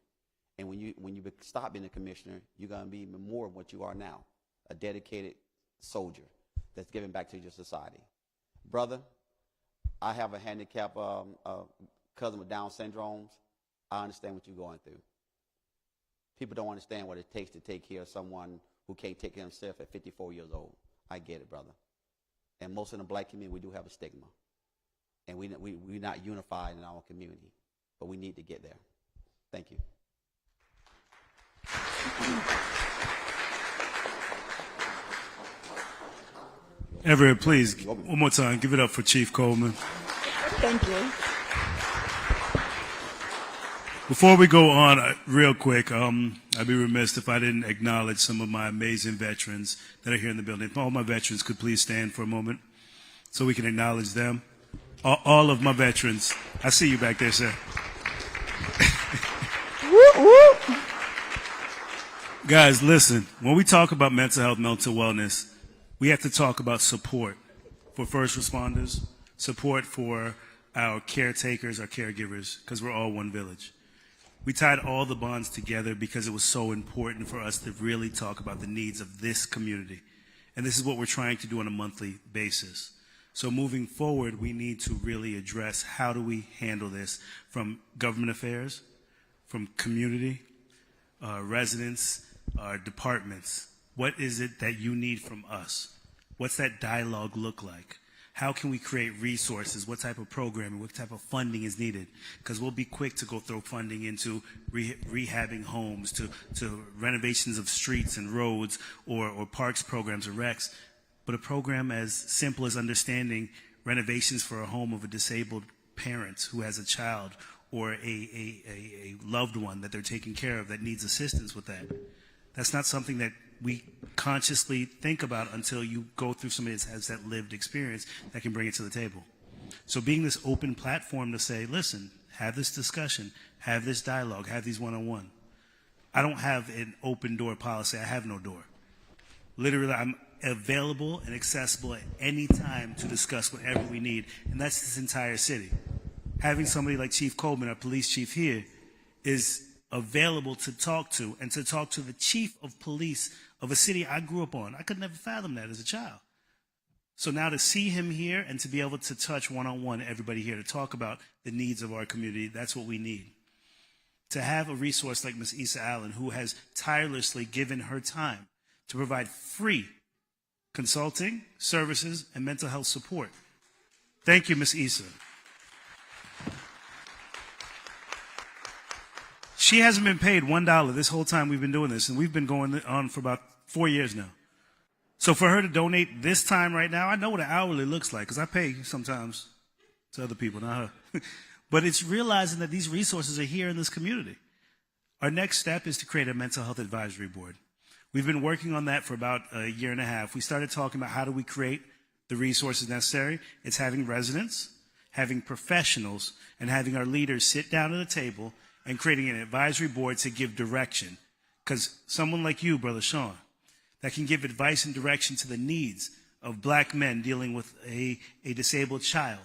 S8: And when you stop being a commissioner, you're going to be even more of what you are now, a dedicated soldier that's giving back to your society. Brother, I have a handicapped cousin with Down syndrome. I understand what you're going through. People don't understand what it takes to take care of someone who can't take care of himself at 54 years old. I get it, brother. And most in the black community, we do have a stigma. And we're not unified in our community. But we need to get there. Thank you.
S1: Everett, please, one more time, give it up for Chief Coleman.
S9: Thank you.
S1: Before we go on, real quick, I'd be remiss if I didn't acknowledge some of my amazing veterans that are here in the building. If all my veterans could please stand for a moment so we can acknowledge them. All of my veterans. I see you back there, sir. Guys, listen, when we talk about mental health, mental wellness, we have to talk about support for first responders, support for our caretakers, our caregivers, because we're all one village. We tied all the bonds together because it was so important for us to really talk about the needs of this community. And this is what we're trying to do on a monthly basis. So moving forward, we need to really address how do we handle this from government affairs, from community, residents, departments. What is it that you need from us? What's that dialogue look like? How can we create resources? What type of programming? What type of funding is needed? Because we'll be quick to go throw funding into rehabbing homes, to renovations of streets and roads, or parks programs or recs. But a program as simple as understanding renovations for a home of a disabled parent who has a child or a loved one that they're taking care of that needs assistance with that. That's not something that we consciously think about until you go through somebody that has that lived experience that can bring it to the table. So being this open platform to say, listen, have this discussion, have this dialogue, have these one-on-one. I don't have an open door policy. I have no door. Literally, I'm available and accessible at any time to discuss whatever we need, and that's this entire city. Having somebody like Chief Coleman, our police chief here, is available to talk to, and to talk to the chief of police of a city I grew up on. I could never fathom that as a child. So now to see him here and to be able to touch one-on-one everybody here to talk about the needs of our community, that's what we need. To have a resource like Ms. Issa Allen, who has tirelessly given her time to provide free consulting, services, and mental health support. Thank you, Ms. Issa. She hasn't been paid $1 this whole time we've been doing this, and we've been going on for about 4 years now. So for her to donate this time right now, I know what an hourly looks like, because I pay sometimes to other people, not her. But it's realizing that these resources are here in this community. Our next step is to create a mental health advisory board. We've been working on that for about a year and a half. We started talking about how do we create the resources necessary. It's having residents, having professionals, and having our leaders sit down at a table and creating an advisory board to give direction. Because someone like you, Brother Sean, that can give advice and direction to the needs of black men dealing with a disabled child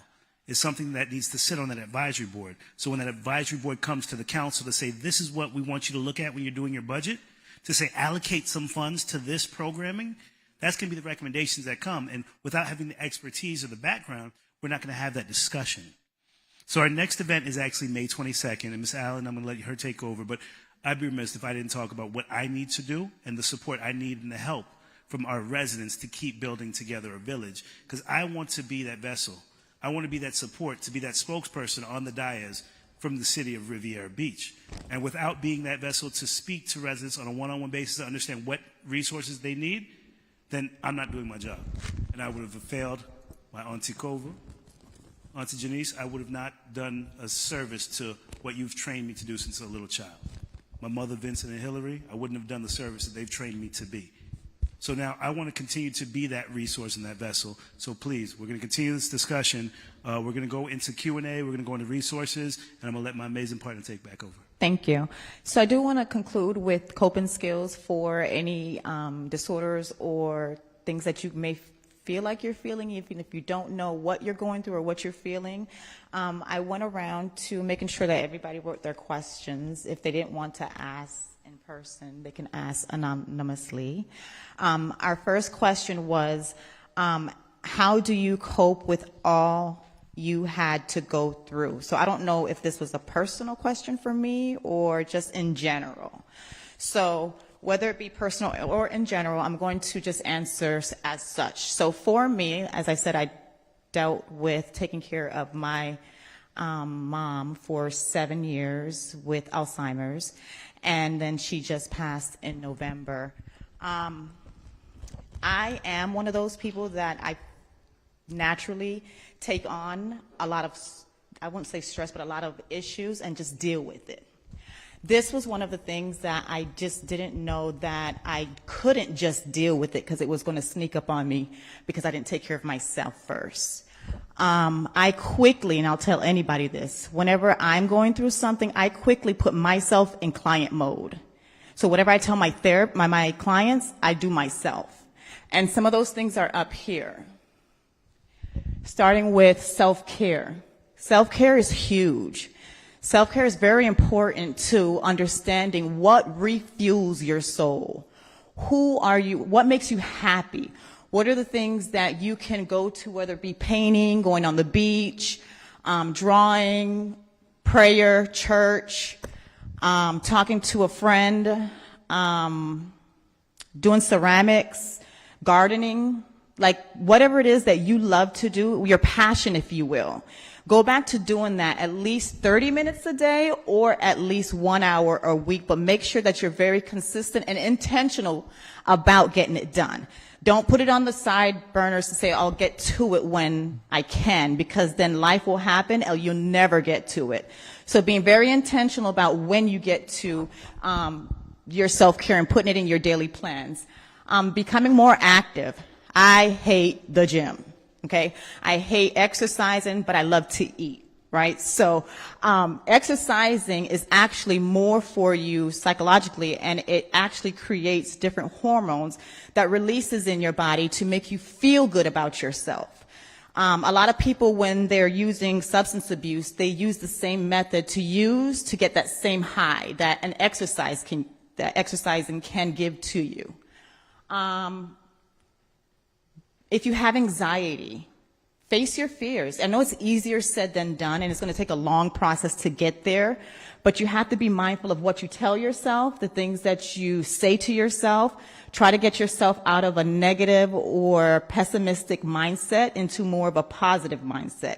S1: is something that needs to sit on that advisory board. So when that advisory board comes to the council to say, this is what we want you to look at when you're doing your budget, to say allocate some funds to this programming, that's going to be the recommendations that come. And without having the expertise or the background, we're not going to have that discussion. So our next event is actually May 22nd. And Ms. Allen, I'm going to let her take over. But I'd be remiss if I didn't talk about what I need to do and the support I need and the help from our residents to keep building together a village. Because I want to be that vessel. I want to be that support, to be that spokesperson on the dais from the city of Riviera Beach. And without being that vessel to speak to residents on a one-on-one basis to understand what resources they need, then I'm not doing my job. And I would have failed my Auntie Kova, Auntie Janice. I would have not done a service to what you've trained me to do since a little child. My mother, Vincent and Hillary, I wouldn't have done the service that they've trained me to be. So now I want to continue to be that resource and that vessel. So please, we're going to continue this discussion. We're going to go into Q&A. We're going to go into resources. And I'm going to let my amazing partner take back over.
S9: Thank you. So I do want to conclude with coping skills for any disorders or things that you may feel like you're feeling, even if you don't know what you're going through or what you're feeling. I went around to making sure that everybody wrote their questions. If they didn't want to ask in person, they can ask anonymously. Our first question was, how do you cope with all you had to go through? So I don't know if this was a personal question for me or just in general. So whether it be personal or in general, I'm going to just answer as such. So for me, as I said, I dealt with taking care of my mom for 7 years with Alzheimer's, and then she just passed in November. I am one of those people that I naturally take on a lot of, I wouldn't say stress, but a lot of issues and just deal with it. This was one of the things that I just didn't know that I couldn't just deal with it because it was going to sneak up on me because I didn't take care of myself first. I quickly, and I'll tell anybody this, whenever I'm going through something, I quickly put myself in client mode. So whatever I tell my clients, I do myself. And some of those things are up here. Starting with self-care. Self-care is huge. Self-care is very important to understanding what refuels your soul. Who are you? What makes you happy? What are the things that you can go to, whether it be painting, going on the beach, drawing, prayer, church, talking to a friend, doing ceramics, gardening, like whatever it is that you love to do, your passion, if you will. Go back to doing that at least 30 minutes a day or at least 1 hour a week, but make sure that you're very consistent and intentional about getting it done. Don't put it on the side burners to say, I'll get to it when I can, because then life will happen and you'll never get to it. So being very intentional about when you get to your self-care and putting it in your daily plans. Becoming more active. I hate the gym. Okay, I hate exercising, but I love to eat, right? So exercising is actually more for you psychologically, and it actually creates different hormones that releases in your body to make you feel good about yourself. A lot of people, when they're using substance abuse, they use the same method to get that same high that exercising can give to you. If you have anxiety, face your fears. I know it's easier said than done, and it's going to take a long process to get there, but you have to be mindful of what you tell yourself, the things that you say to yourself. Try to get yourself out of a negative or pessimistic mindset into more of a positive mindset.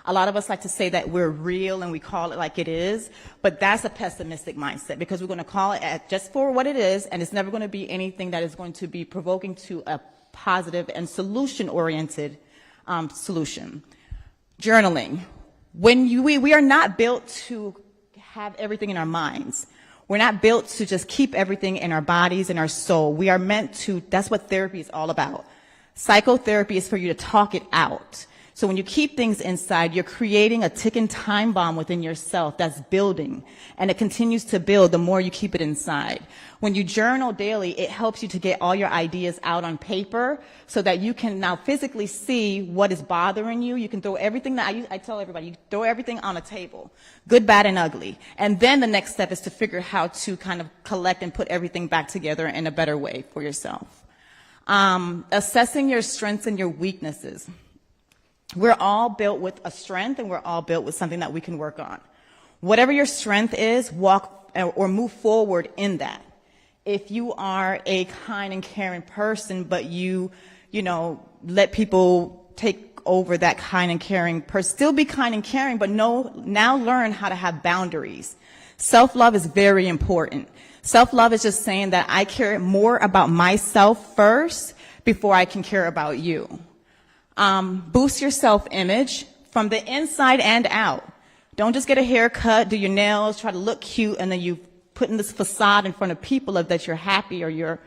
S9: A lot of us like to say that we're real and we call it like it is, but that's a pessimistic mindset because we're going to call it just for what it is, and it's never going to be anything that is going to be provoking to a positive and solution-oriented solution. Journaling. We are not built to have everything in our minds. We're not built to just keep everything in our bodies and our soul. We are meant to, that's what therapy is all about. Psychotherapy is for you to talk it out. So when you keep things inside, you're creating a ticking time bomb within yourself that's building, and it continues to build the more you keep it inside. When you journal daily, it helps you to get all your ideas out on paper so that you can now physically see what is bothering you. You can throw everything that I tell everybody, you throw everything on a table, good, bad, and ugly. And then the next step is to figure how to kind of collect and put everything back together in a better way for yourself. Assessing your strengths and your weaknesses. We're all built with a strength, and we're all built with something that we can work on. Whatever your strength is, walk or move forward in that. If you are a kind and caring person, but you let people take over that kind and caring person, still be kind and caring, but now learn how to have boundaries. Self-love is very important. Self-love is just saying that I care more about myself first before I can care about you. Boost your self-image from the inside and out. Don't just get a haircut, do your nails, try to look cute, and then you put in this facade in front of people of that you're happy or you're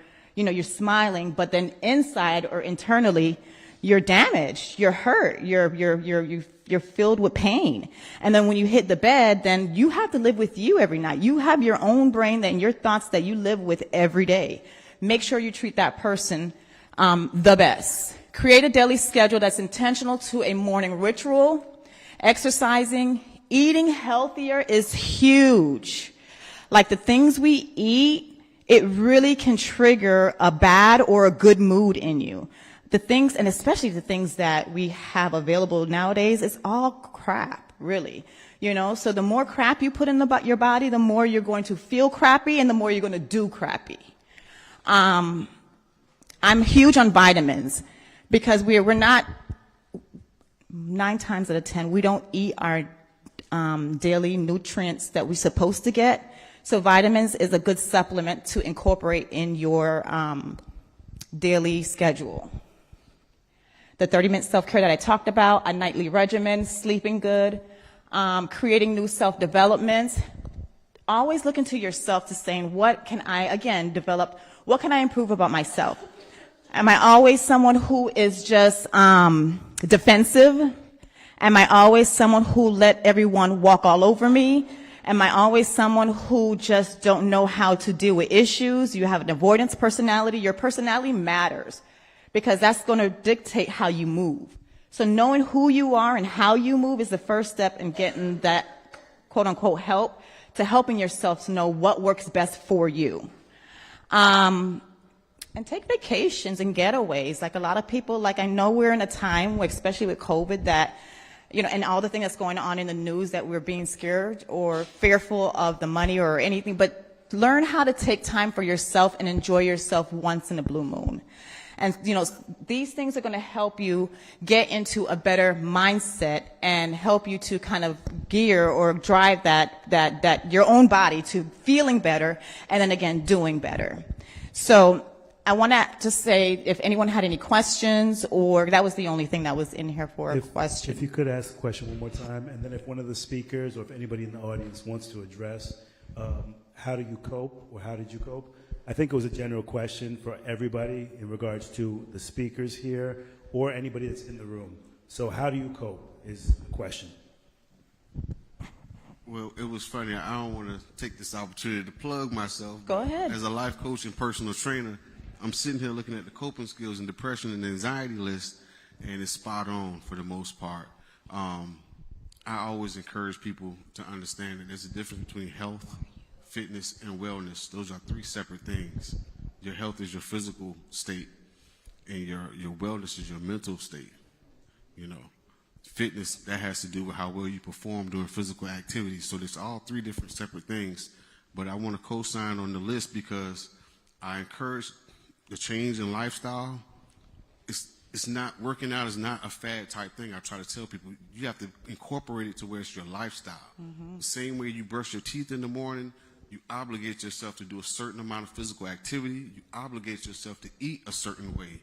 S9: smiling, but then inside or internally, you're damaged, you're hurt, you're filled with pain. And then when you hit the bed, then you have to live with you every night. You have your own brain and your thoughts that you live with every day. Make sure you treat that person the best. Create a daily schedule that's intentional to a morning ritual. Exercising, eating healthier is huge. Like the things we eat, it really can trigger a bad or a good mood in you. The things, and especially the things that we have available nowadays, it's all crap, really. So the more crap you put in your body, the more you're going to feel crappy and the more you're going to do crappy. I'm huge on vitamins. Because we're not, 9 times out of 10, we don't eat our daily nutrients that we're supposed to get. So vitamins is a good supplement to incorporate in your daily schedule. The 30-minute self-care that I talked about, a nightly regimen, sleeping good, creating new self-development. Always look into yourself to saying, what can I, again, develop, what can I improve about myself? Am I always someone who is just defensive? Am I always someone who let everyone walk all over me? Am I always someone who just don't know how to deal with issues? You have an avoidance personality. Your personality matters because that's going to dictate how you move. So knowing who you are and how you move is the first step in getting that quote-unquote help to helping yourself to know what works best for you. And take vacations and getaways. Like a lot of people, like I know we're in a time, especially with COVID, that, and all the things that's going on in the news that we're being scared or fearful of the money or anything, but learn how to take time for yourself and enjoy yourself once in a blue moon. And, these things are going to help you get into a better mindset and help you to kind of gear or drive that your own body to feeling better and then again, doing better. So, I want to just say if anyone had any questions, or that was the only thing that was in here for a question.
S1: If you could ask the question one more time, and then if one of the speakers or if anybody in the audience wants to address how do you cope or how did you cope, I think it was a general question for everybody in regards to the speakers here or anybody that's in the room. So how do you cope is the question.
S5: Well, it was funny. I don't want to take this opportunity to plug myself.
S9: Go ahead.
S5: As a life coach and personal trainer, I'm sitting here looking at the coping skills and depression and anxiety list, and it's spot on for the most part. I always encourage people to understand that there's a difference between health, fitness, and wellness. Those are 3 separate things. Your health is your physical state, and your wellness is your mental state. Fitness, that has to do with how well you perform during physical activities. So there's all 3 different separate things. But I want to co-sign on the list because I encourage the change in lifestyle. It's not, working out is not a fad type thing. I try to tell people you have to incorporate it to where it's your lifestyle. Mm-hmm. The same way you brush your teeth in the morning, you obligate yourself to do a certain amount of physical activity. You obligate yourself to eat a certain way.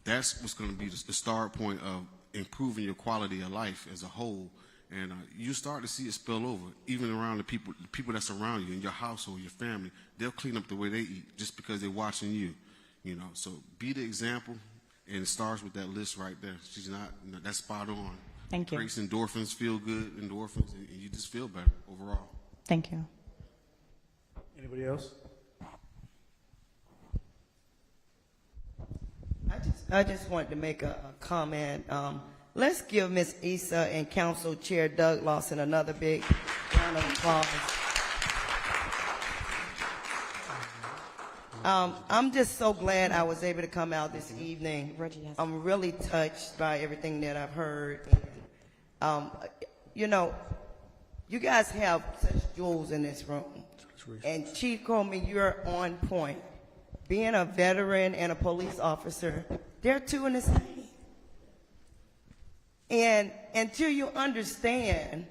S5: That's what's going to be the start point of improving your quality of life as a whole. And you start to see it spill over, even around the people that's around you in your household, your family. They'll clean up the way they eat just because they're watching you, you know. So be the example, and it starts with that list right there. She's not, you know, that's spot on.
S9: Thank you.
S5: Creates endorphins, feel good endorphins, and you just feel better overall.
S9: Thank you.
S1: Anybody else?
S10: I just wanted to make a comment. Let's give Ms. Issa and Council Chair Doug Lawson another big round of applause. I'm just so glad I was able to come out this evening. I'm really touched by everything that I've heard. You know, you guys have such jewels in this room. And Chief Coleman, you're on point. Being a veteran and a police officer, they're two in the same. And until you understand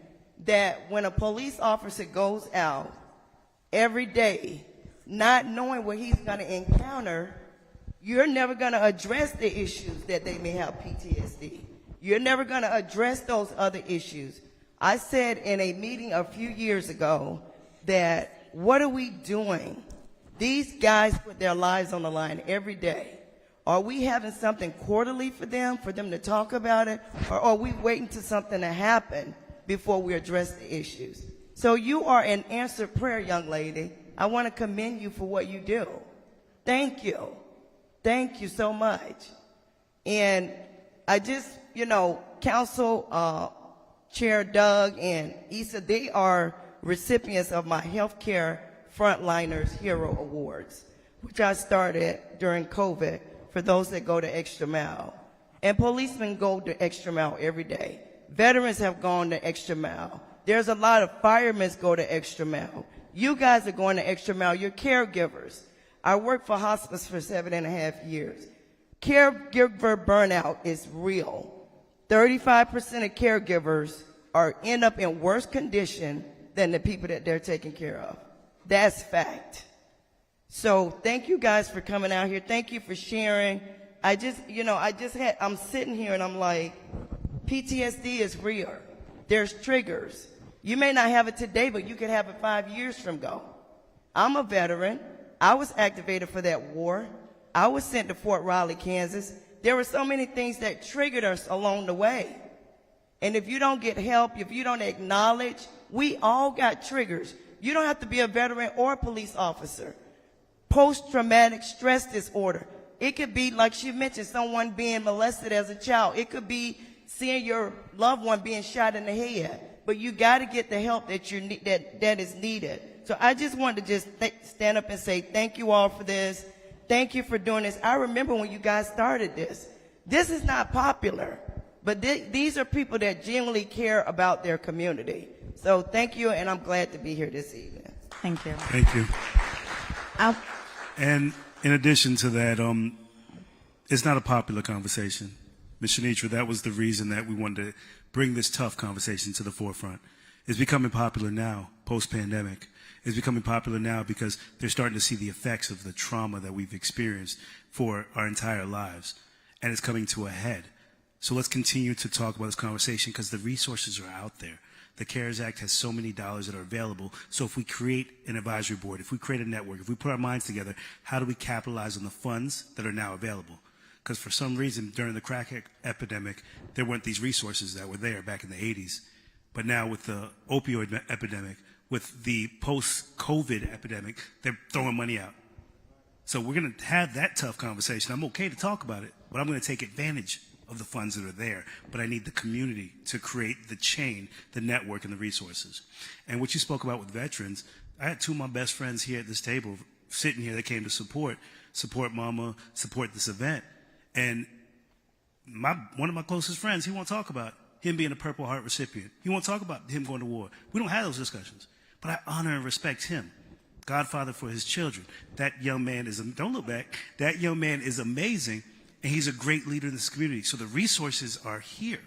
S10: that when a police officer goes out every day, not knowing what he's going to encounter, you're never going to address the issues that they may have PTSD. You're never going to address those other issues. I said in a meeting a few years ago that what are we doing? These guys put their lives on the line every day. Are we having something quarterly for them to talk about it? Or are we waiting for something to happen before we address the issues? So you are an answered prayer, young lady. I want to commend you for what you do. Thank you. Thank you so much. And I just, you know, Council Chair Doug and Issa, they are recipients of my Healthcare Frontliners Hero Awards, which I started during COVID for those that go the extra mile. And policemen go the extra mile every day. Veterans have gone the extra mile. There's a lot of firemen go the extra mile. You guys are going the extra mile. You're caregivers. I worked for hospice for 7.5 years. Caregiver burnout is real. 35% of caregivers end up in worse condition than the people that they're taking care of. That's fact. So thank you guys for coming out here. Thank you for sharing. I'm sitting here and I'm like, PTSD is real. There's triggers. You may not have it today, but you could have it 5 years from now. I'm a veteran. I was activated for that war. I was sent to Fort Riley, Kansas. There were so many things that triggered us along the way. And if you don't get help, if you don't acknowledge, we all got triggers. You don't have to be a veteran or a police officer. Post-traumatic stress disorder. It could be, like she mentioned, someone being molested as a child. It could be seeing your loved one being shot in the head. But you got to get the help that that is needed. So I just wanted to stand up and say thank you all for this. Thank you for doing this. I remember when you guys started this. This is not popular, but these are people that genuinely care about their community. So thank you, and I'm glad to be here this evening.
S9: Thank you.
S1: Thank you. And in addition to that, it's not a popular conversation. Ms. Shanitra, that was the reason that we wanted to bring this tough conversation to the forefront. It's becoming popular now, post-pandemic. It's becoming popular now because they're starting to see the effects of the trauma that we've experienced for our entire lives. And it's coming to a head. So let's continue to talk about this conversation because the resources are out there. The CARES Act has so many dollars that are available. So if we create an advisory board, if we create a network, if we put our minds together, how do we capitalize on the funds that are now available? Because for some reason, during the crack epidemic, there weren't these resources that were there back in the 80s. But now with the opioid epidemic, with the post-COVID epidemic, they're throwing money out. So we're going to have that tough conversation. I'm okay to talk about it, but I'm going to take advantage of the funds that are there. But I need the community to create the chain, the network, and the resources. And what you spoke about with veterans, I had two of my best friends here at this table sitting here that came to support Mama, support this event. And one of my closest friends, he won't talk about him being a Purple Heart recipient. He won't talk about him going to war. We don't have those discussions. But I honor and respect him. Godfather for his children. That young man don't look back, that young man is amazing, and he's a great leader in this community. So the resources are here.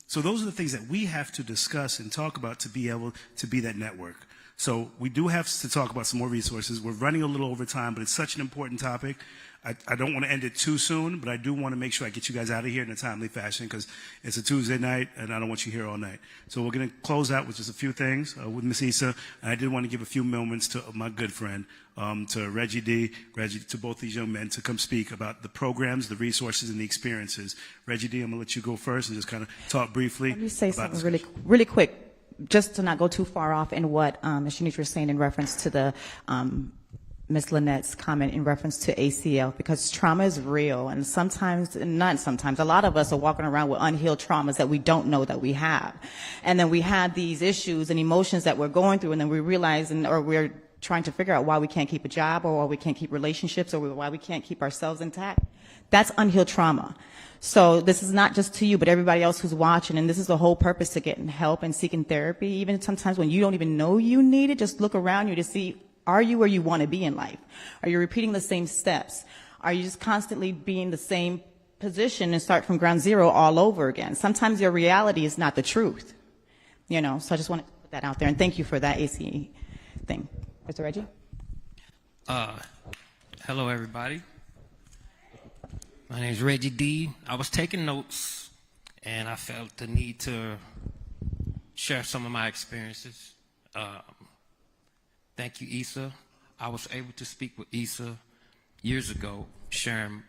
S1: So those are the things that we have to discuss and talk about to be able to be that network. So we do have to talk about some more resources. We're running a little over time, but it's such an important topic. I don't want to end it too soon, but I do want to make sure I get you guys out of here in a timely fashion because it's a Tuesday night and I don't want you here all night. So we're going to close out with just a few things with Miss Issa. I did want to give a few moments to my good friend, to Reggie D, to both these young men to come speak about the programs, the resources, and the experiences. Reggie D, I'm going to let you go first and just kind of talk briefly.
S9: Let me say
S1: about
S9: something really quick, just to not go too far off in what Ms. Shanice was saying in reference to the Ms. Lynette's comment in reference to ACL, because trauma is real, and sometimes, not sometimes, a lot of us are walking around with unhealed traumas that we don't know that we have. And then we have these issues and emotions that we're going through, and then we realize, or we're trying to figure out why we can't keep a job, or why we can't keep relationships, or why we can't keep ourselves intact. That's unhealed trauma. So this is not just to you, but everybody else who's watching, and this is the whole purpose to getting help and seeking therapy. Even sometimes when you don't even know you need it, just look around you to see, are you where you want to be in life? Are you repeating the same steps? Are you just constantly being the same position and start from ground zero all over again? Sometimes your reality is not the truth. You know, so I just want to put that out there, and thank you for that ACE thing. Mr. Reggie?
S11: Hello, everybody. My name is Reggie D. I was taking notes, and I felt the need to share some of my experiences. Thank you, Issa. I was able to speak with Issa years ago, sharing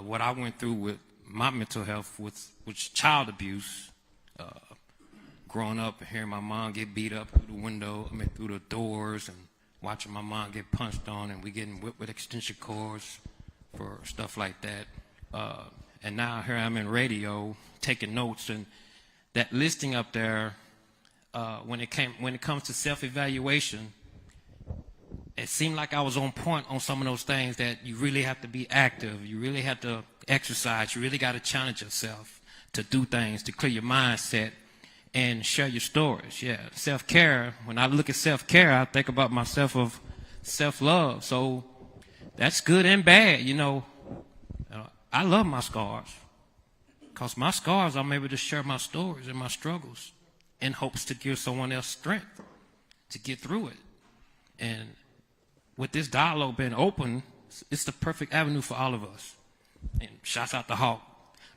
S11: what I went through with my mental health, with child abuse. Growing up and hearing my mom get beat up through the window, through the doors, and watching my mom get punched on, and we getting whipped with extension cords for stuff like that. And now here I'm in radio taking notes, and that listing up there, when it comes to self-evaluation, it seemed like I was on point on some of those things, that you really have to be active, you really have to exercise, you really got to challenge yourself to do things, to clear your mindset, and share your stories. Yeah, self-care. When I look at self-care, I think about myself of self-love. So that's good and bad, you know. I love my scars, because my scars, I'm able to share my stories and my struggles in hopes to give someone else strength to get through it. And with this dialogue being open, it's the perfect avenue for all of us. And shouts out to Hawk.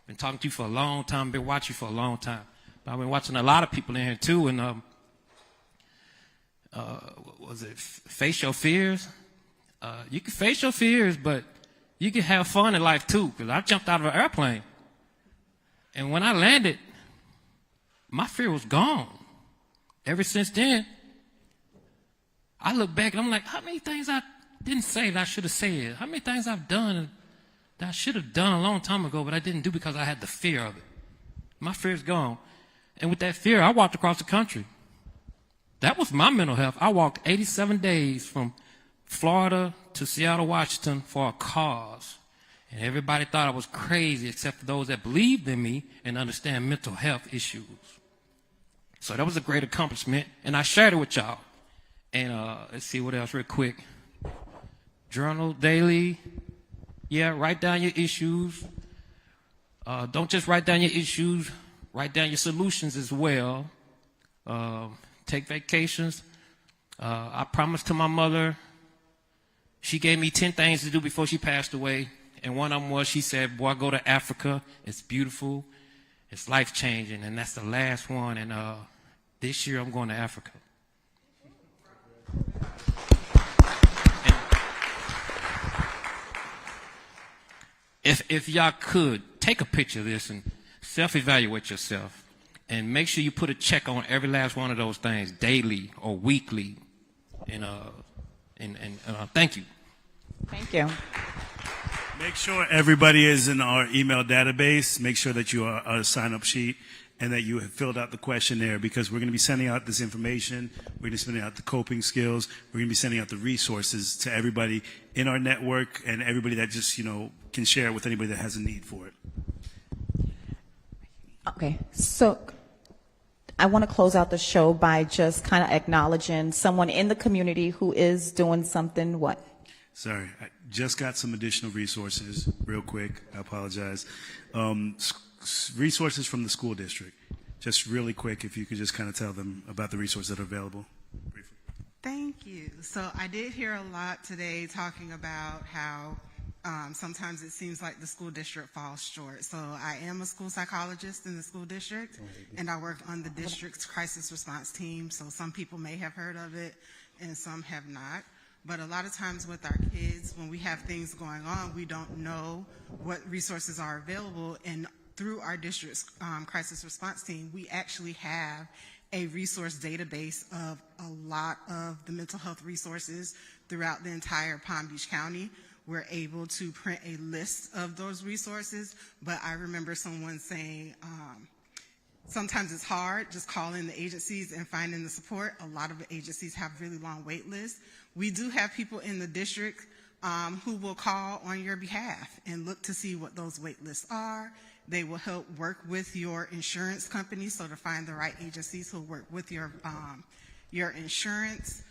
S11: Been talking to you for a long time, been watching you for a long time. But I've been watching a lot of people in here too, and was it face your fears? You can face your fears, but you can have fun in life too, because I jumped out of an airplane. And when I landed, my fear was gone. Ever since then, I look back and I'm like, how many things I didn't say that I should have said? How many things I've done that I should have done a long time ago, but I didn't do because I had the fear of it? My fear's gone. And with that fear, I walked across the country. That was my mental health. I walked 87 days from Florida to Seattle, Washington for a cause. And everybody thought I was crazy except for those that believed in me and understand mental health issues. So that was a great accomplishment, and I shared it with y'all. And let's see what else real quick. Journal daily. Yeah, write down your issues. Don't just write down your issues. Write down your solutions as well. Take vacations. I promised to my mother. She gave me 10 things to do before she passed away. And one of them was, she said, boy, go to Africa. It's beautiful. It's life-changing. And that's the last one. And this year I'm going to Africa. If y'all could, take a picture of this and self-evaluate yourself. And make sure you put a check on every last one of those things, daily or weekly. And thank you.
S9: Thank you.
S1: Make sure everybody is in our email database. Make sure that you are a sign-up sheet and that you have filled out the questionnaire, because we're going to be sending out this information. We're going to be sending out the coping skills. We're going to be sending out the resources to everybody in our network and everybody that just, can share it with anybody that has a need for it.
S9: Okay, so I want to close out the show by just kind of acknowledging someone in the community who is doing something, what?
S1: Sorry, I just got some additional resources real quick. I apologize. Resources from the school district. Just really quick, if you could just kind of tell them about the resources that are available. Briefly.
S12: Thank you. So I did hear a lot today talking about how sometimes it seems like the school district falls short. So I am a school psychologist in the school district, and I work on the district's crisis response team. So some people may have heard of it, and some have not. But a lot of times with our kids, when we have things going on, we don't know what resources are available. And through our district's crisis response team, we actually have a resource database of a lot of the mental health resources throughout the entire Palm Beach County. We're able to print a list of those resources, but I remember someone saying, sometimes it's hard just calling the agencies and finding the support. A lot of the agencies have really long wait lists. We do have people in the district who will call on your behalf and look to see what those wait lists are. They will help work with your insurance company, so to find the right agencies who work with your insurance.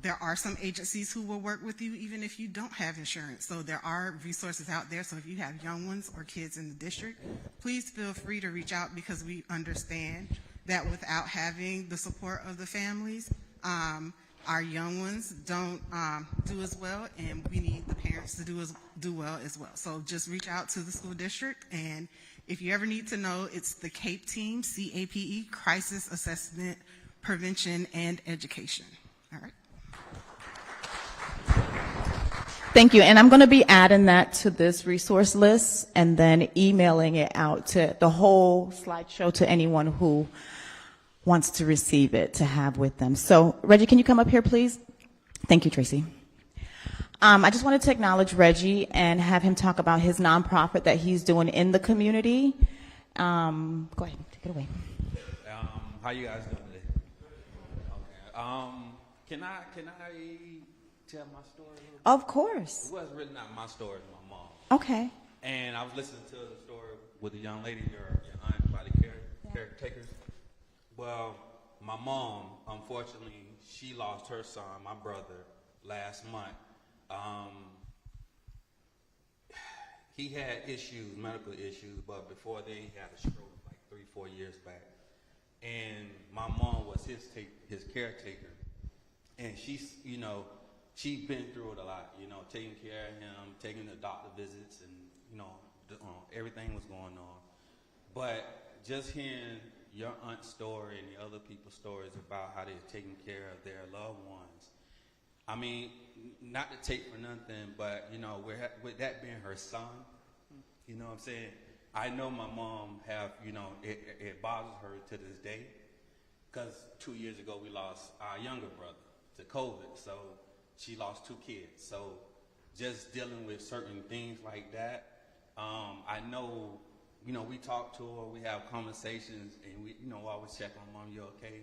S12: There are some agencies who will work with you even if you don't have insurance. So there are resources out there. So if you have young ones or kids in the district, please feel free to reach out, because we understand that without having the support of the families, our young ones don't do as well, and we need the parents to do well as well. So just reach out to the school district, and if you ever need to know, it's the CAPE team, CAPE, Crisis Assessment, Prevention, and Education. All right.
S9: Thank you. And I'm going to be adding that to this resource list and then emailing it out to the whole slideshow to anyone who wants to receive it to have with them. So, Reggie, can you come up here, please? Thank you, Tracy. I just wanted to acknowledge Reggie and have him talk about his nonprofit that he's doing in the community. Go ahead, take it away.
S13: How you guys doing today? Okay. Can I tell my story?
S9: Of course.
S13: It wasn't really not my story, it's my mom.
S9: Okay.
S13: And I was listening to the story with the young lady, your aunt about the caretakers. Well, my mom, unfortunately, she lost her son, my brother, last month. He had issues, medical issues, but before then he had a stroke like 3-4 years back. And my mom was his caretaker. And she's, she's been through it a lot, taking care of him, taking the doctor visits, and, everything was going on. But just hearing your aunt's story and the other people's stories about how they're taking care of their loved ones, I mean, not to take for nothing, but, with that being her son, you know what I'm saying? I know my mom it bothers her to this day, because 2 years ago we lost our younger brother to COVID, so she lost 2 kids. So just dealing with certain things like that, I know, we talk to her, we have conversations, and we, always check on mom, you okay?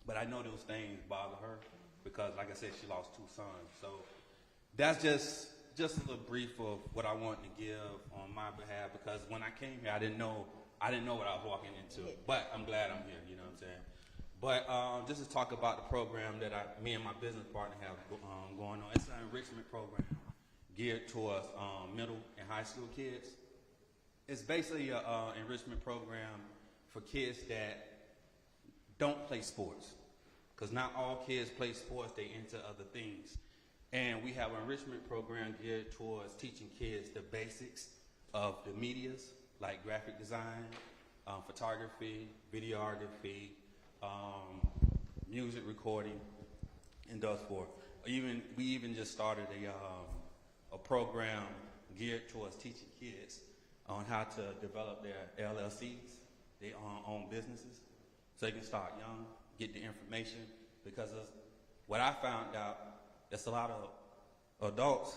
S13: But I know those things bother her because, like I said, she lost 2 sons. So that's just a little brief of what I wanted to give on my behalf, because when I came here, I didn't know what I was walking into. But I'm glad I'm here, you know what I'm saying? But just to talk about the program that me and my business partner have going on. It's an enrichment program geared towards middle and high school kids. It's basically an enrichment program for kids that don't play sports, because not all kids play sports, they into other things. And we have an enrichment program geared towards teaching kids the basics of the medias, like graphic design, photography, videography, music recording, and thus forth. We even just started a program geared towards teaching kids on how to develop their LLCs, their own businesses, so they can start young, get the information. Because of what I found out, there's a lot of adults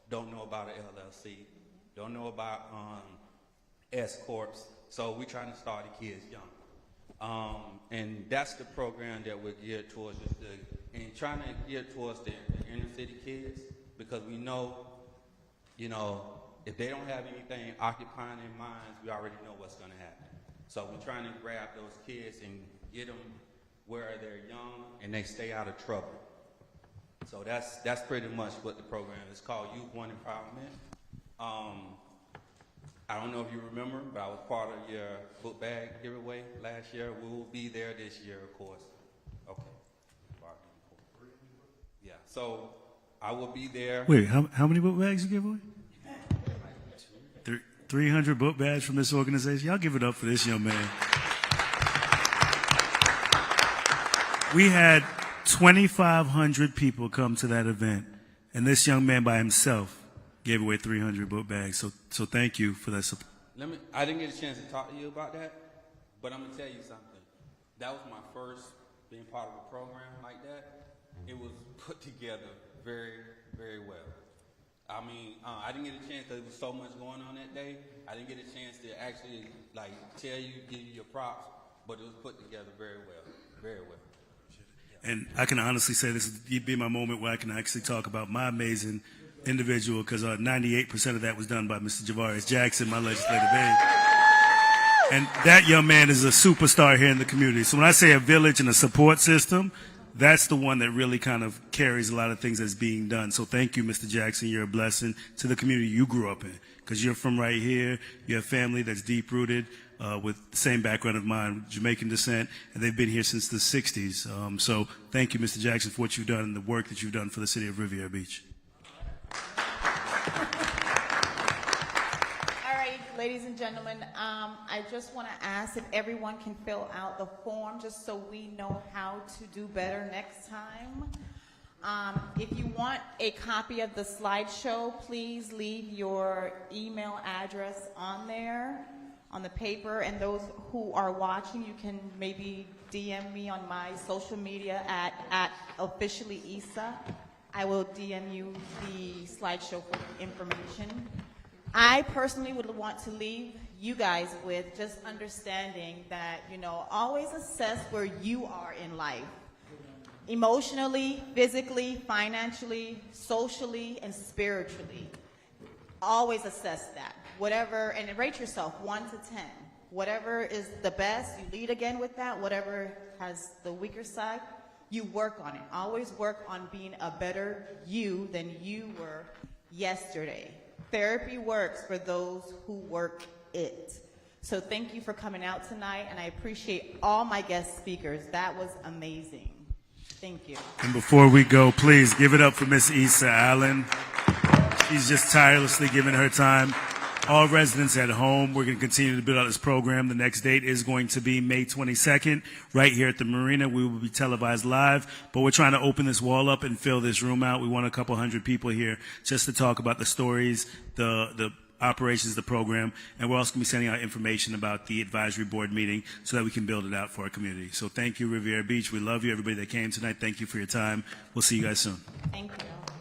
S13: don't know about an LLC, don't know about S corps. So we're trying to start the kids young. And that's the program that we're geared towards, and trying to gear towards the inner city kids, because we know, if they don't have anything occupying their minds, we already know what's going to happen. So we're trying to grab those kids and get them where they're young and they stay out of trouble. So that's pretty much what the program is called, Youth One Empowerment. I don't know if you remember, but I was part of your book bag giveaway last year. We will be there this year, of course. Okay. Yeah, so I will be there.
S1: Wait, how many book bags you give away? 300 book bags from this organization. Y'all give it up for this young man. We had 2,500 people come to that event, and this young man by himself gave away 300 book bags. So thank you for that support.
S13: I didn't get a chance to talk to you about that, but I'm gonna tell you something. That was my first being part of a program like that. It was put together very, very well. I mean, I didn't get a chance because there was so much going on that day. I didn't get a chance to actually like tell you, give you your props, but it was put together very well, very well.
S1: And I can honestly say this would be my moment where I can actually talk about my amazing individual, because 98% of that was done by Mr. Javarius Jackson, my legislative aide. And that young man is a superstar here in the community. So when I say a village and a support system, that's the one that really kind of carries a lot of things that's being done. So thank you, Mr. Jackson. You're a blessing to the community you grew up in, because you're from right here. You have family that's deep-rooted with the same background of mine, Jamaican descent, and they've been here since the 60s. So thank you, Mr. Jackson, for what you've done and the work that you've done for the city of Riviera Beach.
S9: All right, ladies and gentlemen, I just want to ask if everyone can fill out the form just so we know how to do better next time. If you want a copy of the slideshow, please leave your email address on there, on the paper, and those who are watching, you can maybe DM me on my social media at officially Issa. I will DM you the slideshow for information. I personally would want to leave you guys with just understanding that, always assess where you are in life. Emotionally, physically, financially, socially, and spiritually. Always assess that. Whatever, and rate yourself 1 to 10. Whatever is the best, you lead again with that. Whatever has the weaker side, you work on it. Always work on being a better you than you were yesterday. Therapy works for those who work it. So thank you for coming out tonight, and I appreciate all my guest speakers. That was amazing. Thank you.
S1: And before we go, please give it up for Miss Issa Allen. She's just tirelessly giving her time. All residents at home, we're going to continue to build out this program. The next date is going to be May 22nd, right here at the Marina. We will be televised live, but we're trying to open this wall up and fill this room out. We want a couple hundred people here just to talk about the stories, the operations, the program, and we're also going to be sending out information about the advisory board meeting so that we can build it out for our community. So thank you, Riviera Beach. We love you, everybody that came tonight. Thank you for your time. We'll see you guys soon.
S9: Thank you.